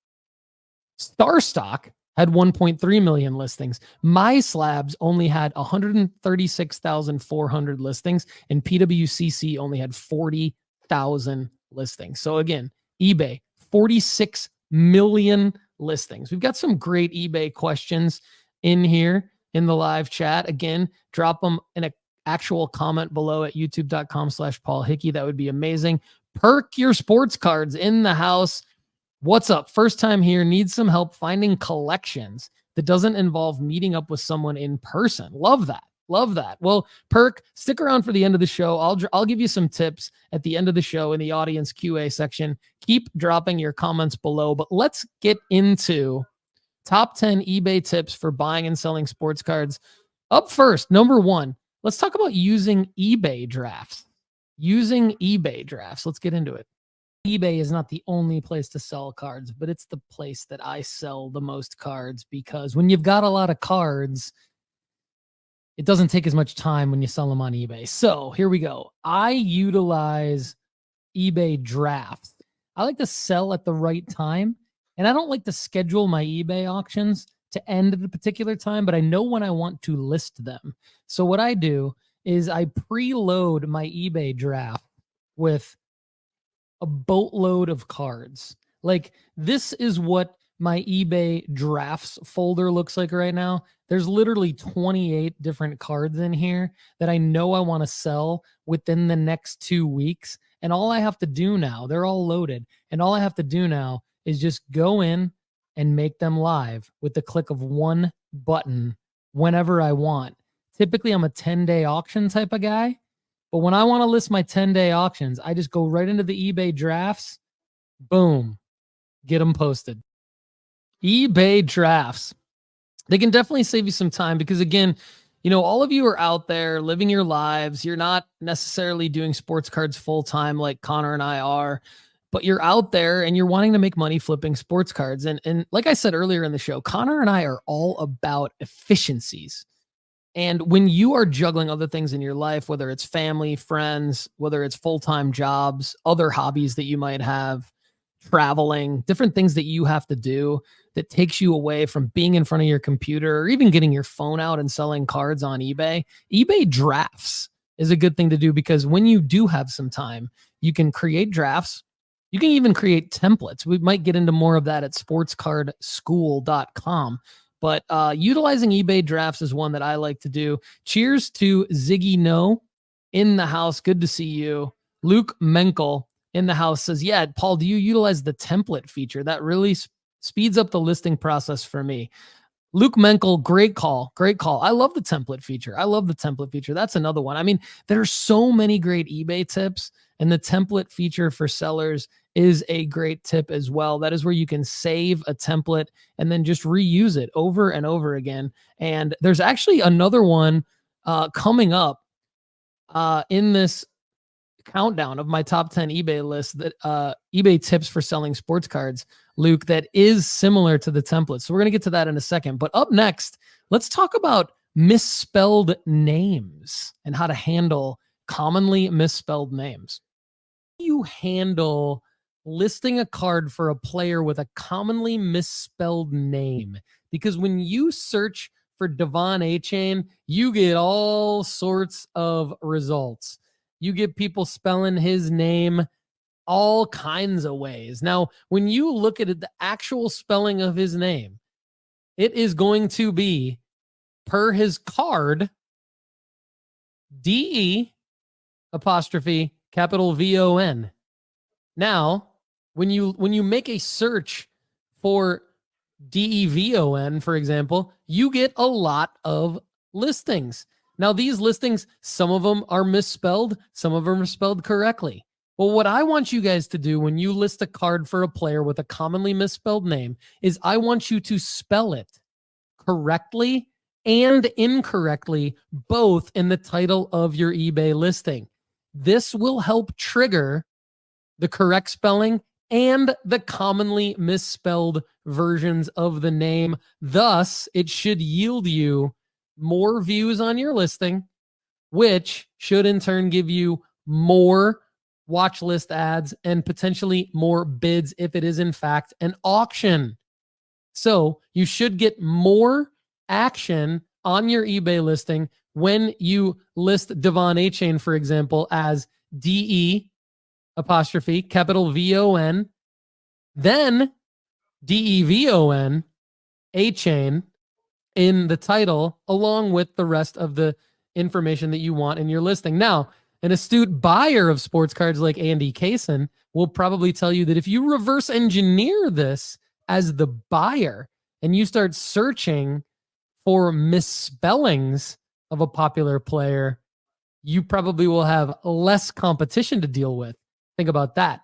StarStock had 1.3 million listings. MySlabs only had 136,400 listings, and PWCC only had 40,000 listings. So again, eBay, 46 million listings. We've got some great eBay questions in here in the live chat. Again, drop them in an actual comment below at youtube.com/Paul Hickey. That would be amazing. Perk your sports cards in the house. What's up? First time here, need some help finding collections that doesn't involve meeting up with someone in person. Love that. Love that. Well, Perk, stick around for the end of the show. I'll give you some tips at the end of the show in the audience QA section. Keep dropping your comments below, but let's get into top 10 eBay tips for buying and selling sports cards. Up first, number 1, let's talk about using eBay drafts. Using eBay drafts. Let's get into it. eBay is not the only place to sell cards, but it's the place that I sell the most cards, because when you've got a lot of cards, it doesn't take as much time when you sell them on eBay. So here we go. I utilize eBay drafts. I like to sell at the right time And I don't like to schedule my eBay auctions to end at a particular time, but I know when I want to list them. So what I do is I preload my eBay draft with a boatload of cards. Like, this is what my eBay drafts folder looks like right now. There's literally 28 different cards in here that I know I want to sell within the next 2 weeks. And all I have to do now, they're all loaded. And all I have to do now is just go in and make them live with the click of one button whenever I want. Typically, I'm a 10-day auction type of guy. But when I want to list my 10-day auctions, I just go right into the eBay drafts. Boom. Get them posted. eBay drafts. They can definitely save you some time because, again, you know, all of you are out there living your lives. You're not necessarily doing sports cards full time like Connor and I are, but you're out there and you're wanting to make money flipping sports cards. And like I said earlier in the show, Connor and I are all about efficiencies. And when you are juggling other things in your life, whether it's family, friends, whether it's full-time jobs, other hobbies that you might have, traveling, different things that you have to do that takes you away from being in front of your computer or even getting your phone out and selling cards on eBay, eBay drafts is a good thing to do because when you do have some time, you can create drafts. You can even create templates. We might get into more of that at sportscardschool.com. But utilizing eBay drafts is one that I like to do. Cheers to Ziggy No in the house. Good to see you. Luke Menkel in the house says, yeah, Paul, do you utilize the template feature? That really speeds up the listing process for me. Luke Menkel, great call. Great call. I love the template feature. That's another one. I mean, there are so many great eBay tips, and the template feature for sellers is a great tip as well. That is where you can save a template and then just reuse it over and over again. And there's actually another one coming up in this countdown of my top 10 eBay list, that eBay tips for selling sports cards, Luke, that is similar to the template. So we're going to get to that in a second. But up next, let's talk about misspelled names and how to handle commonly misspelled names. You handle listing a card for a player with a commonly misspelled name, because when you search for Devon A-Chain, you get all sorts of results. You get people spelling his name all kinds of ways. Now, when you look at it, the actual spelling of his name, it is going to be, per his card, DE apostrophe capital VON. Now, when you make a search for DEVON, for example, you get a lot of listings. Now, these listings, some of them are misspelled, some of them are spelled correctly. Well, what I want you guys to do when you list a card for a player with a commonly misspelled name is I want you to spell it correctly and incorrectly, both in the title of your eBay listing. This will help trigger the correct spelling and the commonly misspelled versions of the name. Thus, it should yield you more views on your listing, which should in turn give you more watch list ads and potentially more bids if it is in fact an auction. So you should get more action on your eBay listing when you list Devon A-Chain, for example, as DE apostrophe capital VON, then DEVON A-Chain in the title, along with the rest of the information that you want in your listing. Now, an astute buyer of sports cards like Andy Kaysen will probably tell you that if you reverse engineer this as the buyer and you start searching for misspellings of a popular player, you probably will have less competition to deal with. Think about that.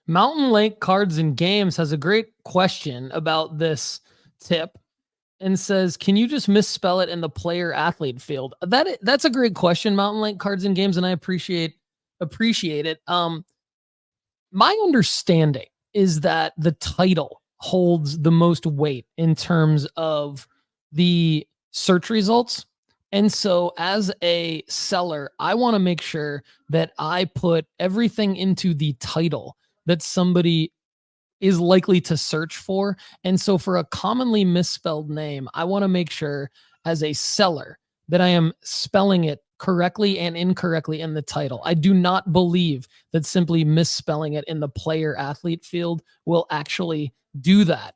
Mountain Lake Cards and Games has a great question about this tip and says, can you just misspell it in the player athlete field? That's a great question, Mountain Lake Cards and Games, and I appreciate it. My understanding is that the title holds the most weight in terms of the search results. And so as a seller, I want to make sure that I put everything into the title that somebody is likely to search for. And so for a commonly misspelled name, I want to make sure as a seller that I am spelling it correctly and incorrectly in the title. I do not believe that simply misspelling it in the player athlete field will actually do that.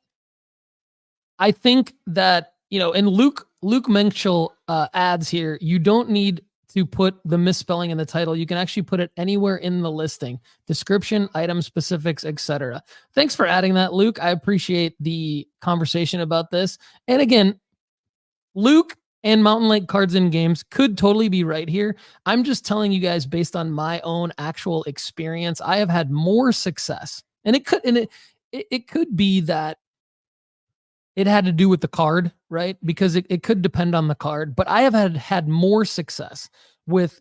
I think that, and Luke Menchel adds here, you don't need to put the misspelling in the title. You can actually put it anywhere in the listing, description, item specifics, etc. Thanks for adding that, Luke. I appreciate the conversation about this. And again, Luke and Mountain Lake Cards and Games could totally be right here. I'm just telling you guys based on my own actual experience. I have had more success, and it could be that it had to do with the card, right? Because it could depend on the card, but I have had more success with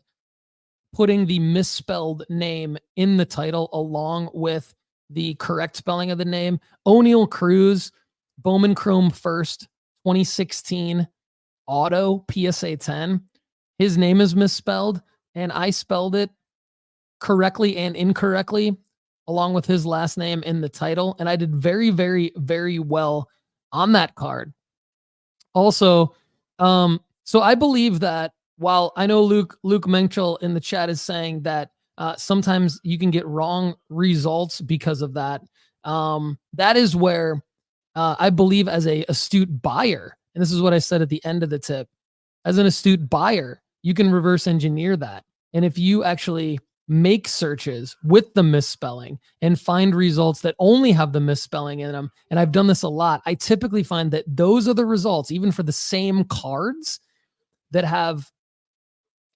putting the misspelled name in the title along with the correct spelling of the name. O'Neal Cruz, Bowman Chrome First, 2016, Auto, PSA 10. His name is misspelled, and I spelled it correctly and incorrectly along with his last name in the title, and I did very, very, very well on that card. Also, so I believe that while I know Luke Menchel in the chat is saying that sometimes you can get wrong results because of that, that is where I believe as a astute buyer, and this is what I said at the end of the tip, as an astute buyer, you can reverse engineer that. And if you actually make searches with the misspelling and find results that only have the misspelling in them, and I've done this a lot, I typically find that those are the results, even for the same cards, that have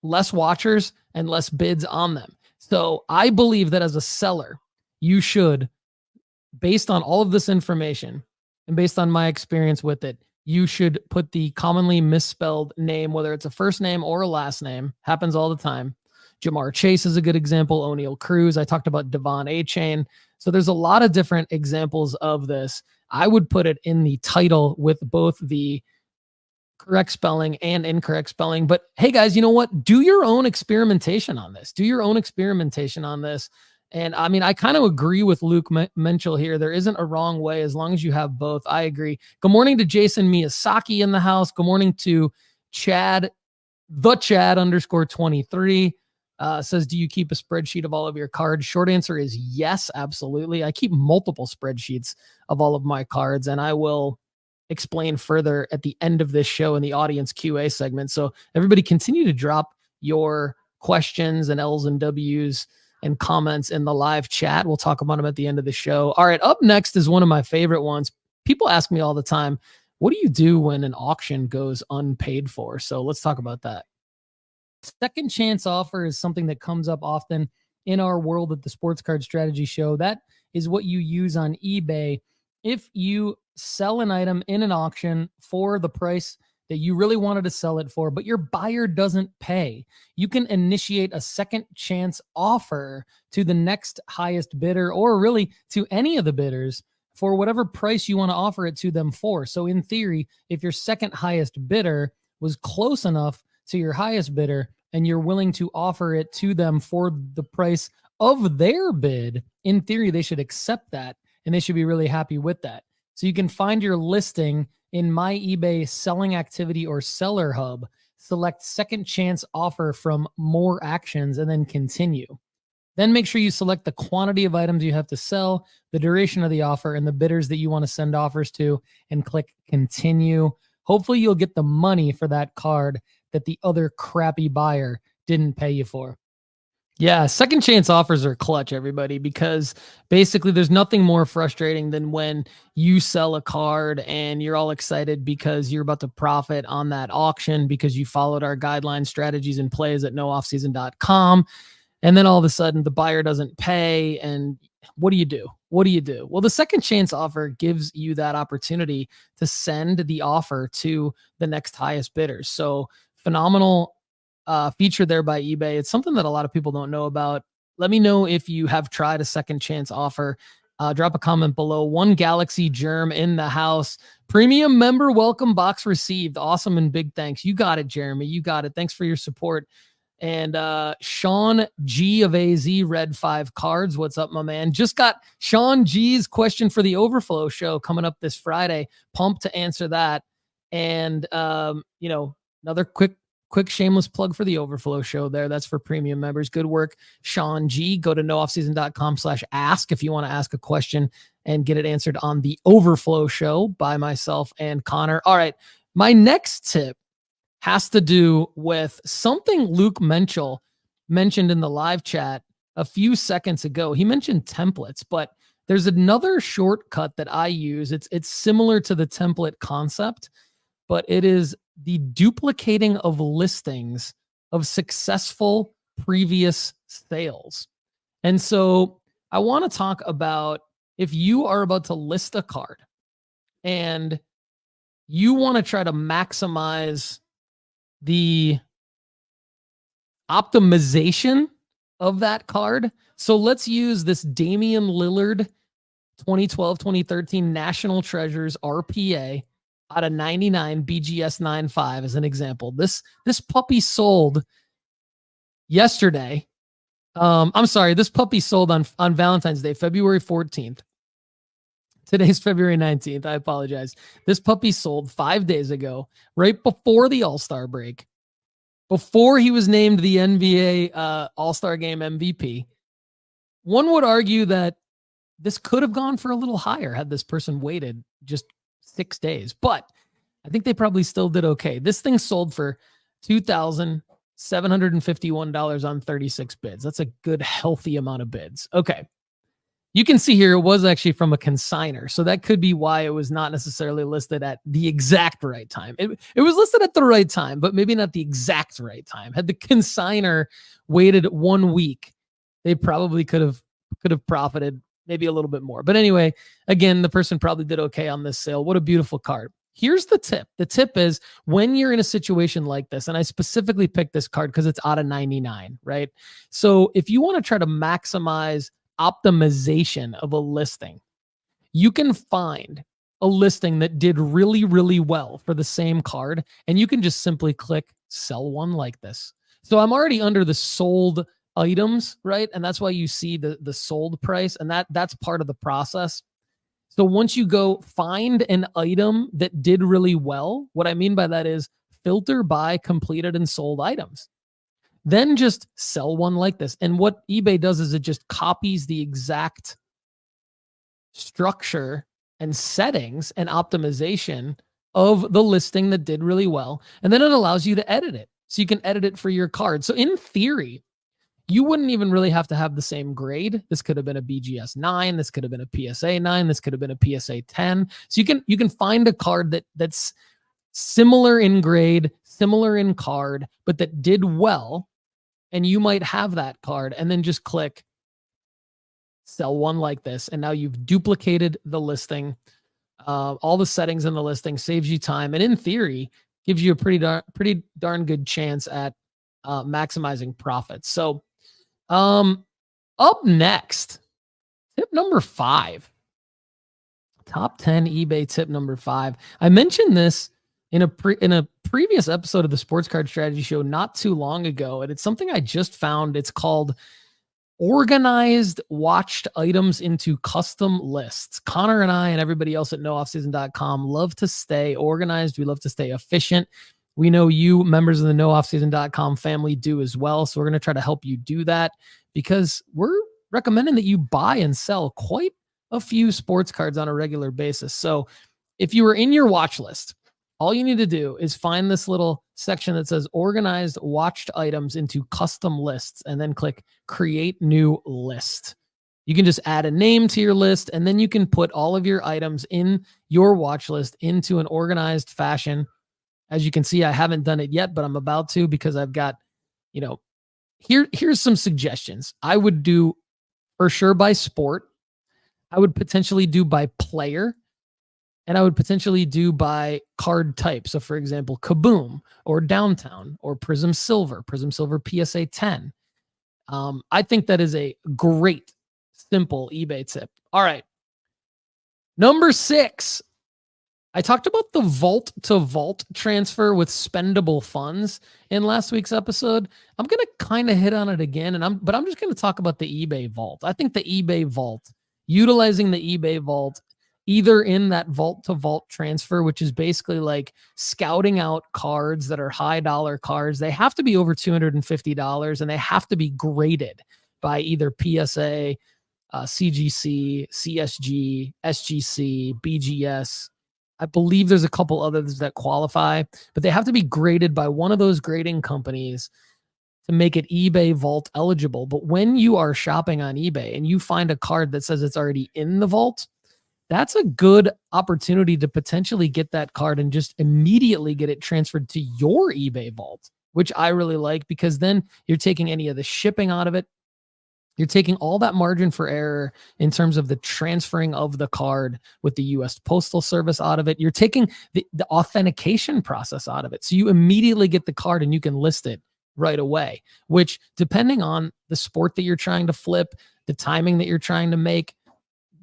less watchers and less bids on them. So I believe that as a seller, you should, based on all of this information and based on my experience with it, you should put the commonly misspelled name, whether it's a first name or a last name, happens all the time. Jamar Chase is a good example. O'Neal Cruz. I talked about Devon A-Chain. So there's a lot of different examples of this. I would put it in the title with both the correct spelling and incorrect spelling. But hey, guys, you know what? Do your own experimentation on this. And I mean, I kind of agree with Luke Menchel here. There isn't a wrong way as long as you have both. I agree. Good morning to Jason Miyazaki in the house. Good morning to Chad, the Chad _23. Says, do you keep a spreadsheet of all of your cards? Short answer is yes, absolutely. I keep multiple spreadsheets of all of my cards, and I will explain further at the end of this show in the audience QA segment. So everybody continue to drop your questions and L's and W's and comments in the live chat. We'll talk about them at the end of the show. All right, up next is one of my favorite ones. People ask me all the time, what do you do when an auction goes unpaid for? So let's talk about that. Second chance offer is something that comes up often in our world at the Sports Card Strategy Show. That is what you use on eBay. If you sell an item in an auction for the price that you really wanted to sell it for, but your buyer doesn't pay, you can initiate a second chance offer to the next highest bidder, or really to any of the bidders, for whatever price you want to offer it to them for. So in theory, if your second highest bidder was close enough to your highest bidder and you're willing to offer it to them for the price of their bid, in theory, they should accept that and they should be really happy with that. So you can find your listing in My eBay Selling Activity or Seller Hub, select second chance offer from more actions, and then continue. Then make sure you select the quantity of items you have to sell, the duration of the offer, and the bidders that you want to send offers to, and click continue. Hopefully you'll get the money for that card that the other crappy buyer didn't pay you for. Yeah, second chance offers are clutch, everybody, because basically there's nothing more frustrating than when you sell a card and you're all excited because you're about to profit on that auction because you followed our guidelines, strategies, and plays at nooffseason.com. And then all of a sudden the buyer doesn't pay. And what do you do? Well, the second chance offer gives you that opportunity to send the offer to the next highest bidders. So phenomenal feature there by eBay. It's something that a lot of people don't know about. Let me know if you have tried a second chance offer. Drop a comment below. One Galaxy Germ in the house. Premium member welcome box received. Awesome and big thanks. You got it, Jeremy. You got it. Thanks for your support. And Sean G of AZ read 5 cards. What's up, my man? Just got Sean G's question for the Overflow show coming up this Friday. Pumped to answer that. And, another quick shameless plug for the Overflow show there. That's for premium members. Good work, Sean G. Go to nooffseason.com/ask if you want to ask a question and get it answered on the Overflow show by myself and Connor. All right. My next tip has to do with something Luke mentioned in the live chat a few seconds ago. He mentioned templates, but there's another shortcut that I use. It's similar to the template concept, but it is the duplicating of listings of successful previous sales. And so I want to talk about if you are about to list a card and you want to try to maximize the optimization of that card. So let's use this Damian Lillard 2012-2013 National Treasures RPA out of 99 BGS 95 as an example. This puppy sold yesterday. This puppy sold on Valentine's Day, February 14th. Today's February 19th. I apologize. This puppy sold 5 days ago, right before the All-Star break, before he was named the NBA All-Star Game MVP. One would argue that this could have gone for a little higher had this person waited just 6 days, but I think they probably still did okay. This thing sold for $2,751 on 36 bids. That's a good, healthy amount of bids. Okay. You can see here it was actually from a consigner. So that could be why it was not necessarily listed at the exact right time. It was listed at the right time, but maybe not the exact right time. Had the consigner waited 1 week, they probably could have profited maybe a little bit more. But anyway, again, the person probably did okay on this sale. What a beautiful card. Here's the tip. The tip is when you're in a situation like this, and I specifically picked this card because it's out of 99, right? So if you want to try to maximize optimization of a listing, you can find a listing that did really, really well for the same card, and you can just simply click sell one like this. So I'm already under the sold items, right? And that's why you see the sold price, and that's part of the process. So once you go find an item that did really well, what I mean by that is filter by completed and sold items. Then just sell one like this. And what eBay does is it just copies the exact structure and settings and optimization of the listing that did really well. And then it allows you to edit it. So you can edit it for your card. So in theory, you wouldn't even really have to have the same grade. This could have been a BGS 9. This could have been a PSA 9. This could have been a PSA 10. So you can find a card that's similar in grade, similar in card, but that did well. And you might have that card and then just click sell one like this. And now you've duplicated the listing. All the settings in the listing saves you time. And in theory, gives you a pretty darn good chance at maximizing profits. So up next, tip number 5. Top 10 eBay tip number 5. I mentioned this in a previous episode of the Sports Card Strategy Show not too long ago, and it's something I just found. It's called organized watched items into custom lists. Connor and I and everybody else at nooffseason.com love to stay organized. We love to stay efficient. We know you members of the nooffseason.com family do as well. So we're going to try to help you do that because we're recommending that you buy and sell quite a few sports cards on a regular basis. So if you were in your watch list, all you need to do is find this little section that says organized watched items into custom lists and then click create new list. You can just add a name to your list and then you can put all of your items in your watch list into an organized fashion. As you can see, I haven't done it yet, but I'm about to because I've got, here's some suggestions. I would do for sure by sport. I would potentially do by player. And I would potentially do by card type. So for example, Kaboom or Downtown or Prism Silver PSA 10. I think that is a great, simple eBay tip. All right. Number 6. I talked about the vault to vault transfer with spendable funds in last week's episode. I'm going to kind of hit on it again, but I'm just going to talk about the eBay vault. I think the eBay vault, utilizing the eBay vault, either in that vault to vault transfer, which is basically like scouting out cards that are high dollar cards. They have to be over $250 and they have to be graded by either PSA, CGC, CSG, SGC, BGS. I believe there's a couple others that qualify, but they have to be graded by one of those grading companies to make it eBay vault eligible. But when you are shopping on eBay and you find a card that says it's already in the vault, that's a good opportunity to potentially get that card and just immediately get it transferred to your eBay vault, which I really like, because then you're taking any of the shipping out of it. You're taking all that margin for error in terms of the transferring of the card with the U.S. Postal Service out of it. You're taking the authentication process out of it. So you immediately get the card and you can list it right away, which, depending on the sport that you're trying to flip, the timing that you're trying to make,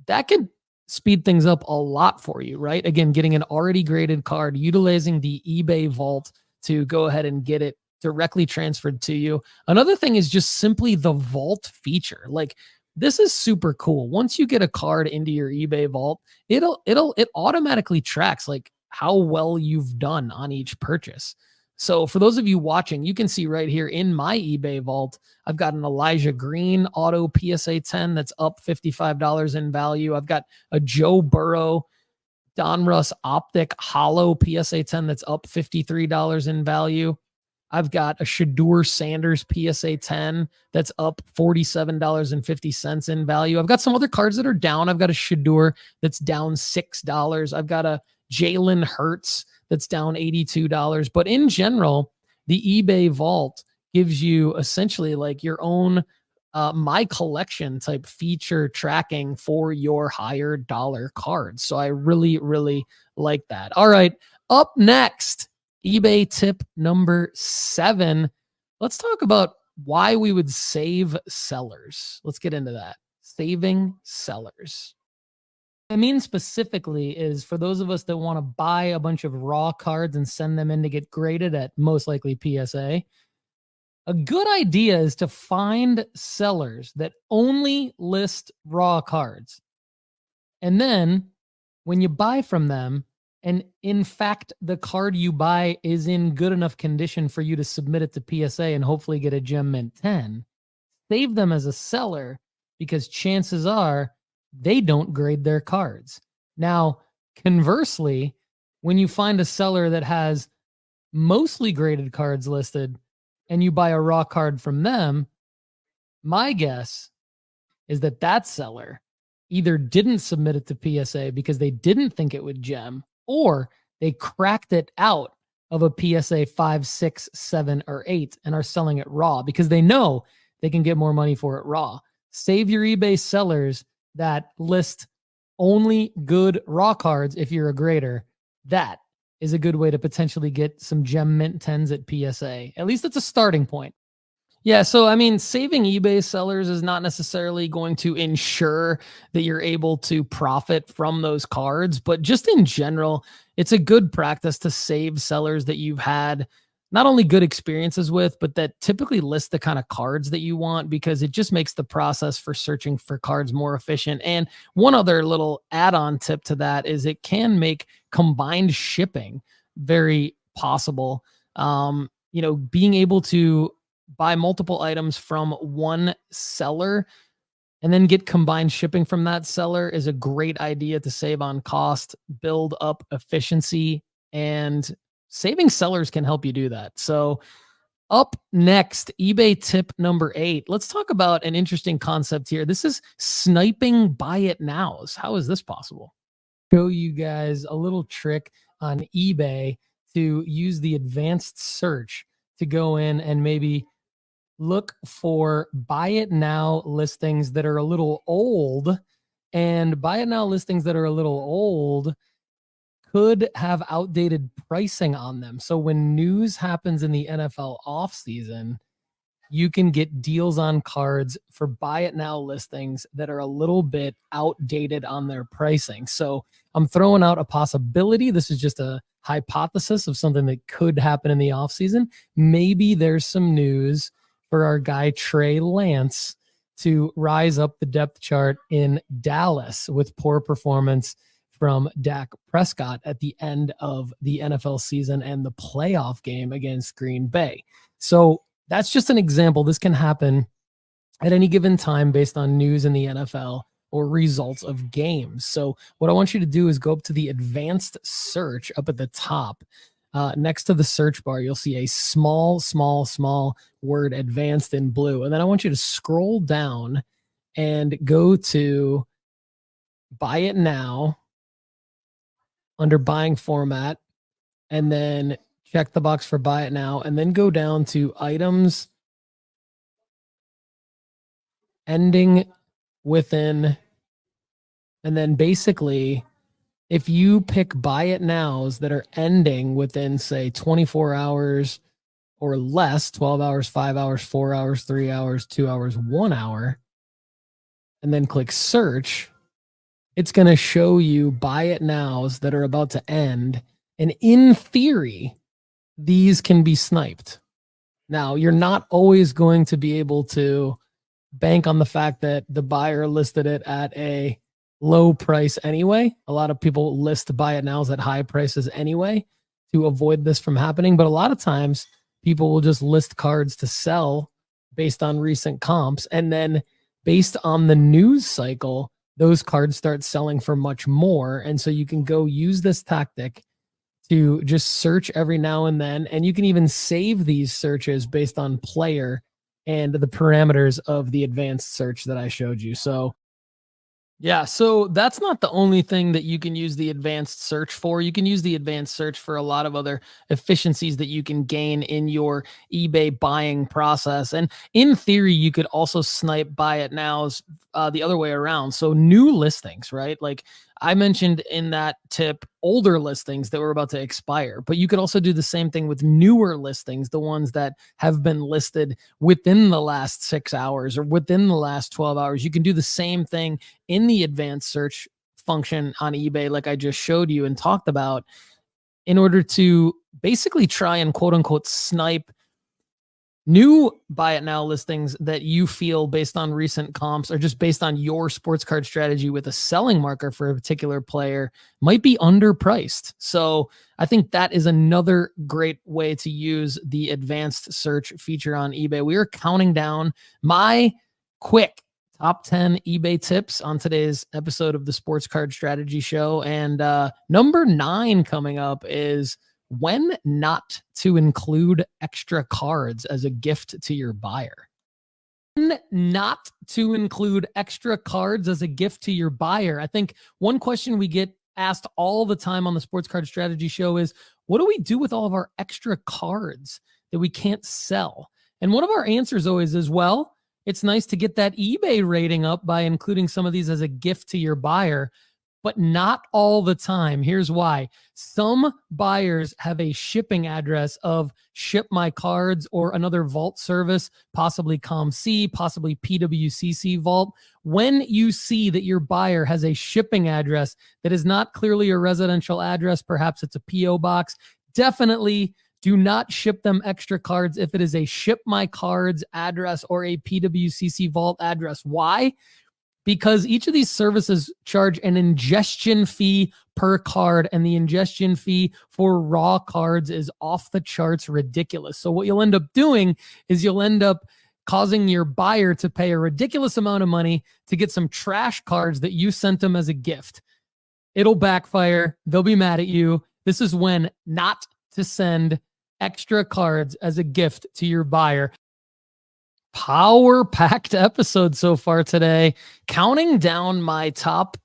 that could speed things up a lot for you, right? Again, getting an already graded card, utilizing the eBay vault to go ahead and get it directly transferred to you. Another thing is just simply the vault feature. Like, this is super cool. Once you get a card into your eBay vault, it automatically tracks like how well you've done on each purchase. So for those of you watching, you can see right here in my eBay vault, I've got an Elijah Green auto PSA 10 that's up $55 in value. I've got a Joe Burrow Donruss Optic Hollow PSA 10 that's up $53 in value. I've got a Shedeur Sanders PSA 10 that's up $47.50 in value. I've got some other cards that are down. I've got a Shedeur that's down $6. I've got a Jalen Hurts that's down $82. But in general, the eBay vault gives you essentially like your own my collection type feature tracking for your higher dollar cards. So I really, really like that. All right, up next, eBay tip number 7. Let's talk about why we would save sellers. Let's get into that. Saving sellers. What I mean specifically is for those of us that want to buy a bunch of raw cards and send them in to get graded at most likely PSA, a good idea is to find sellers that only list raw cards. And then when you buy from them, and in fact, the card you buy is in good enough condition for you to submit it to PSA and hopefully get a Gem Mint 10, save them as a seller, because chances are they don't grade their cards. Now, conversely, when you find a seller that has mostly graded cards listed and you buy a raw card from them, my guess is that that seller either didn't submit it to PSA because they didn't think it would gem, or they cracked it out of a PSA 5, 6, 7, or 8 and are selling it raw because they know they can get more money for it raw. Save your eBay sellers that list only good raw cards if you're a grader. That is a good way to potentially get some Gem Mint 10s at PSA. At least it's a starting point. Yeah, so I mean, saving eBay sellers is not necessarily going to ensure that you're able to profit from those cards, but just in general, it's a good practice to save sellers that you've had not only good experiences with, but that typically list the kind of cards that you want, because it just makes the process for searching for cards more efficient. And one other little add-on tip to that is it can make combined shipping very possible. Being able to buy multiple items from one seller and then get combined shipping from that seller is a great idea to save on cost, build up efficiency, and saving sellers can help you do that. So up next, eBay tip number 8. Let's talk about an interesting concept here. This is sniping buy it nows. How is this possible? Show you guys a little trick on eBay to use the advanced search to go in and maybe look for buy it now listings that are a little old, and buy it now listings that are a little old could have outdated pricing on them. So when news happens in the NFL offseason, you can get deals on cards for buy it now listings that are a little bit outdated on their pricing. So I'm throwing out a possibility. This is just a hypothesis of something that could happen in the offseason. Maybe there's some news for our guy Trey Lance to rise up the depth chart in Dallas with poor performance from Dak Prescott at the end of the NFL season and the playoff game against Green Bay. So that's just an example. This can happen at any given time based on news in the NFL or results of games. So what I want you to do is go up to the advanced search up at the top. Next to the search bar, you'll see a small word advanced in blue. And then I want you to scroll down and go to buy it now under buying format, and then check the box for buy it now, and then go down to items ending within, and then basically if you pick buy it nows that are ending within, say, 24 hours or less, 12 hours, 5 hours, 4 hours, 3 hours, 2 hours, 1 hour, and then click search, it's going to show you buy it nows that are about to end. And in theory, these can be sniped. Now, you're not always going to be able to bank on the fact that the buyer listed it at a low price anyway. A lot of people list buy it nows at high prices anyway to avoid this from happening. But a lot of times people will just list cards to sell based on recent comps. And then based on the news cycle, those cards start selling for much more. And so you can go use this tactic to just search every now and then. And you can even save these searches based on player and the parameters of the advanced search that I showed you. So yeah, so that's not the only thing that you can use the advanced search for. You can use the advanced search for a lot of other efficiencies that you can gain in your eBay buying process. And in theory, you could also snipe buy it nows the other way around. So new listings, right? Like I mentioned in that tip, older listings that were about to expire, but you could also do the same thing with newer listings, the ones that have been listed within the last 6 hours or within the last 12 hours. You can do the same thing in the advanced search function on eBay, like I just showed you and talked about, in order to basically try and quote unquote snipe new buy it now listings that you feel based on recent comps or just based on your sports card strategy with a selling marker for a particular player might be underpriced. So I think that is another great way to use the advanced search feature on eBay. We are counting down my quick top 10 eBay tips on today's episode of the Sports Card Strategy Show. And number 9 coming up is when not to include extra cards as a gift to your buyer. When not to include extra cards as a gift to your buyer. I think one question we get asked all the time on the Sports Card Strategy Show is, what do we do with all of our extra cards that we can't sell? And one of our answers always is, well, it's nice to get that eBay rating up by including some of these as a gift to your buyer, but not all the time. Here's why. Some buyers have a shipping address of Ship My Cards or another vault service, possibly ComC, possibly PWCC Vault. When you see that your buyer has a shipping address that is not clearly a residential address, perhaps it's a PO box, definitely do not ship them extra cards if it is a Ship My Cards address or a PWCC Vault address. Why? Because each of these services charge an ingestion fee per card, and the ingestion fee for raw cards is off the charts ridiculous. So what you'll end up doing is you'll end up causing your buyer to pay a ridiculous amount of money to get some trash cards that you sent them as a gift. It'll backfire. They'll be mad at you. This is when not to send extra cards as a gift to your buyer. Power-packed episode so far today. Counting down my top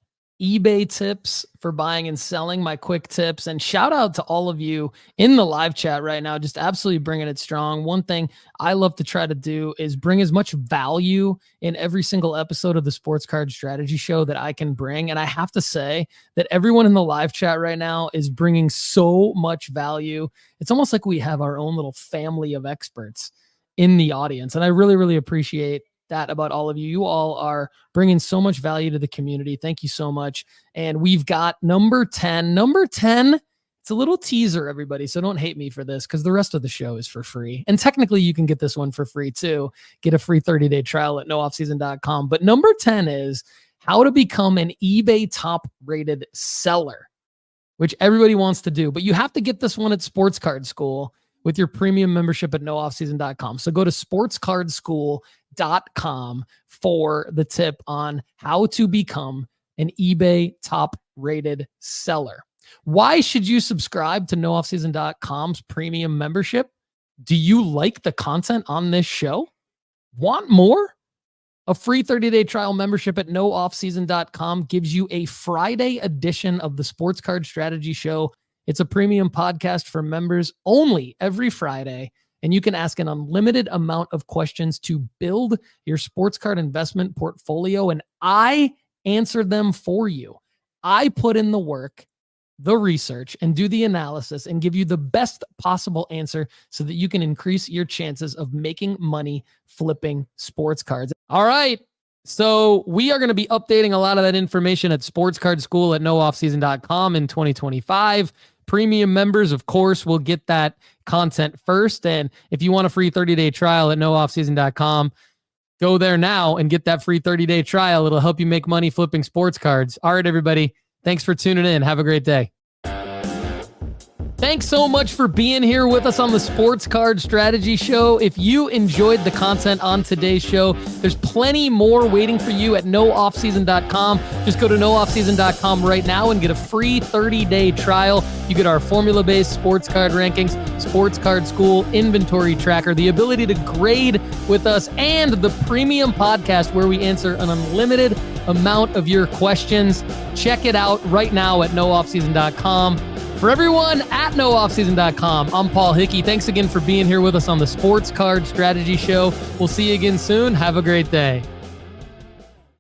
eBay tips for buying and selling, my quick tips, and shout out to all of you in the live chat right now, just absolutely bringing it strong. One thing I love to try to do is bring as much value in every single episode of the Sports Card Strategy Show that I can bring. And I have to say that everyone in the live chat right now is bringing so much value. It's almost like we have our own little family of experts in the audience. And I really, really appreciate that about all of you. You all are bringing so much value to the community. Thank you so much. And we've got number 10. Number 10, it's a little teaser, everybody, so don't hate me for this because the rest of the show is for free. And technically, you can get this one for free, too. Get a free 30-day trial at nooffseason.com. But number 10 is how to become an eBay top-rated seller, which everybody wants to do. But you have to get this one at Sports Card School with your premium membership at nooffseason.com. So go to sportscardschool.com for the tip on how to become an eBay top-rated seller. Why should you subscribe to nooffseason.com's premium membership? Do you like the content on this show? Want more? A free 30-day trial membership at nooffseason.com gives you a Friday edition of the Sports Card Strategy Show. It's a premium podcast for members only every Friday, and you can ask an unlimited amount of questions to build your sports card investment portfolio, and I answer them for you. I put in the work, the research, and do the analysis and give you the best possible answer so that you can increase your chances of making money flipping sports cards. All right. So we are going to be updating a lot of that information at Sports Card School at nooffseason.com in 2025. Premium members, of course, will get that content first. And if you want a free 30-day trial at nooffseason.com, go there now and get that free 30-day trial. It'll help you make money flipping sports cards. All right, everybody. Thanks for tuning in. Have a great day. Thanks so much for being here with us on the Sports Card Strategy Show. If you enjoyed the content on today's show, there's plenty more waiting for you at nooffseason.com. Just go to nooffseason.com right now and get a free 30-day trial. You get our formula-based sports card rankings, sports card school, inventory tracker, the ability to grade with us, and the premium podcast where we answer an unlimited amount of your questions. Check it out right now at nooffseason.com. For everyone at nooffseason.com, I'm Paul Hickey. Thanks again for being here with us on the Sports Card Strategy Show. We'll see you again soon. Have a great day.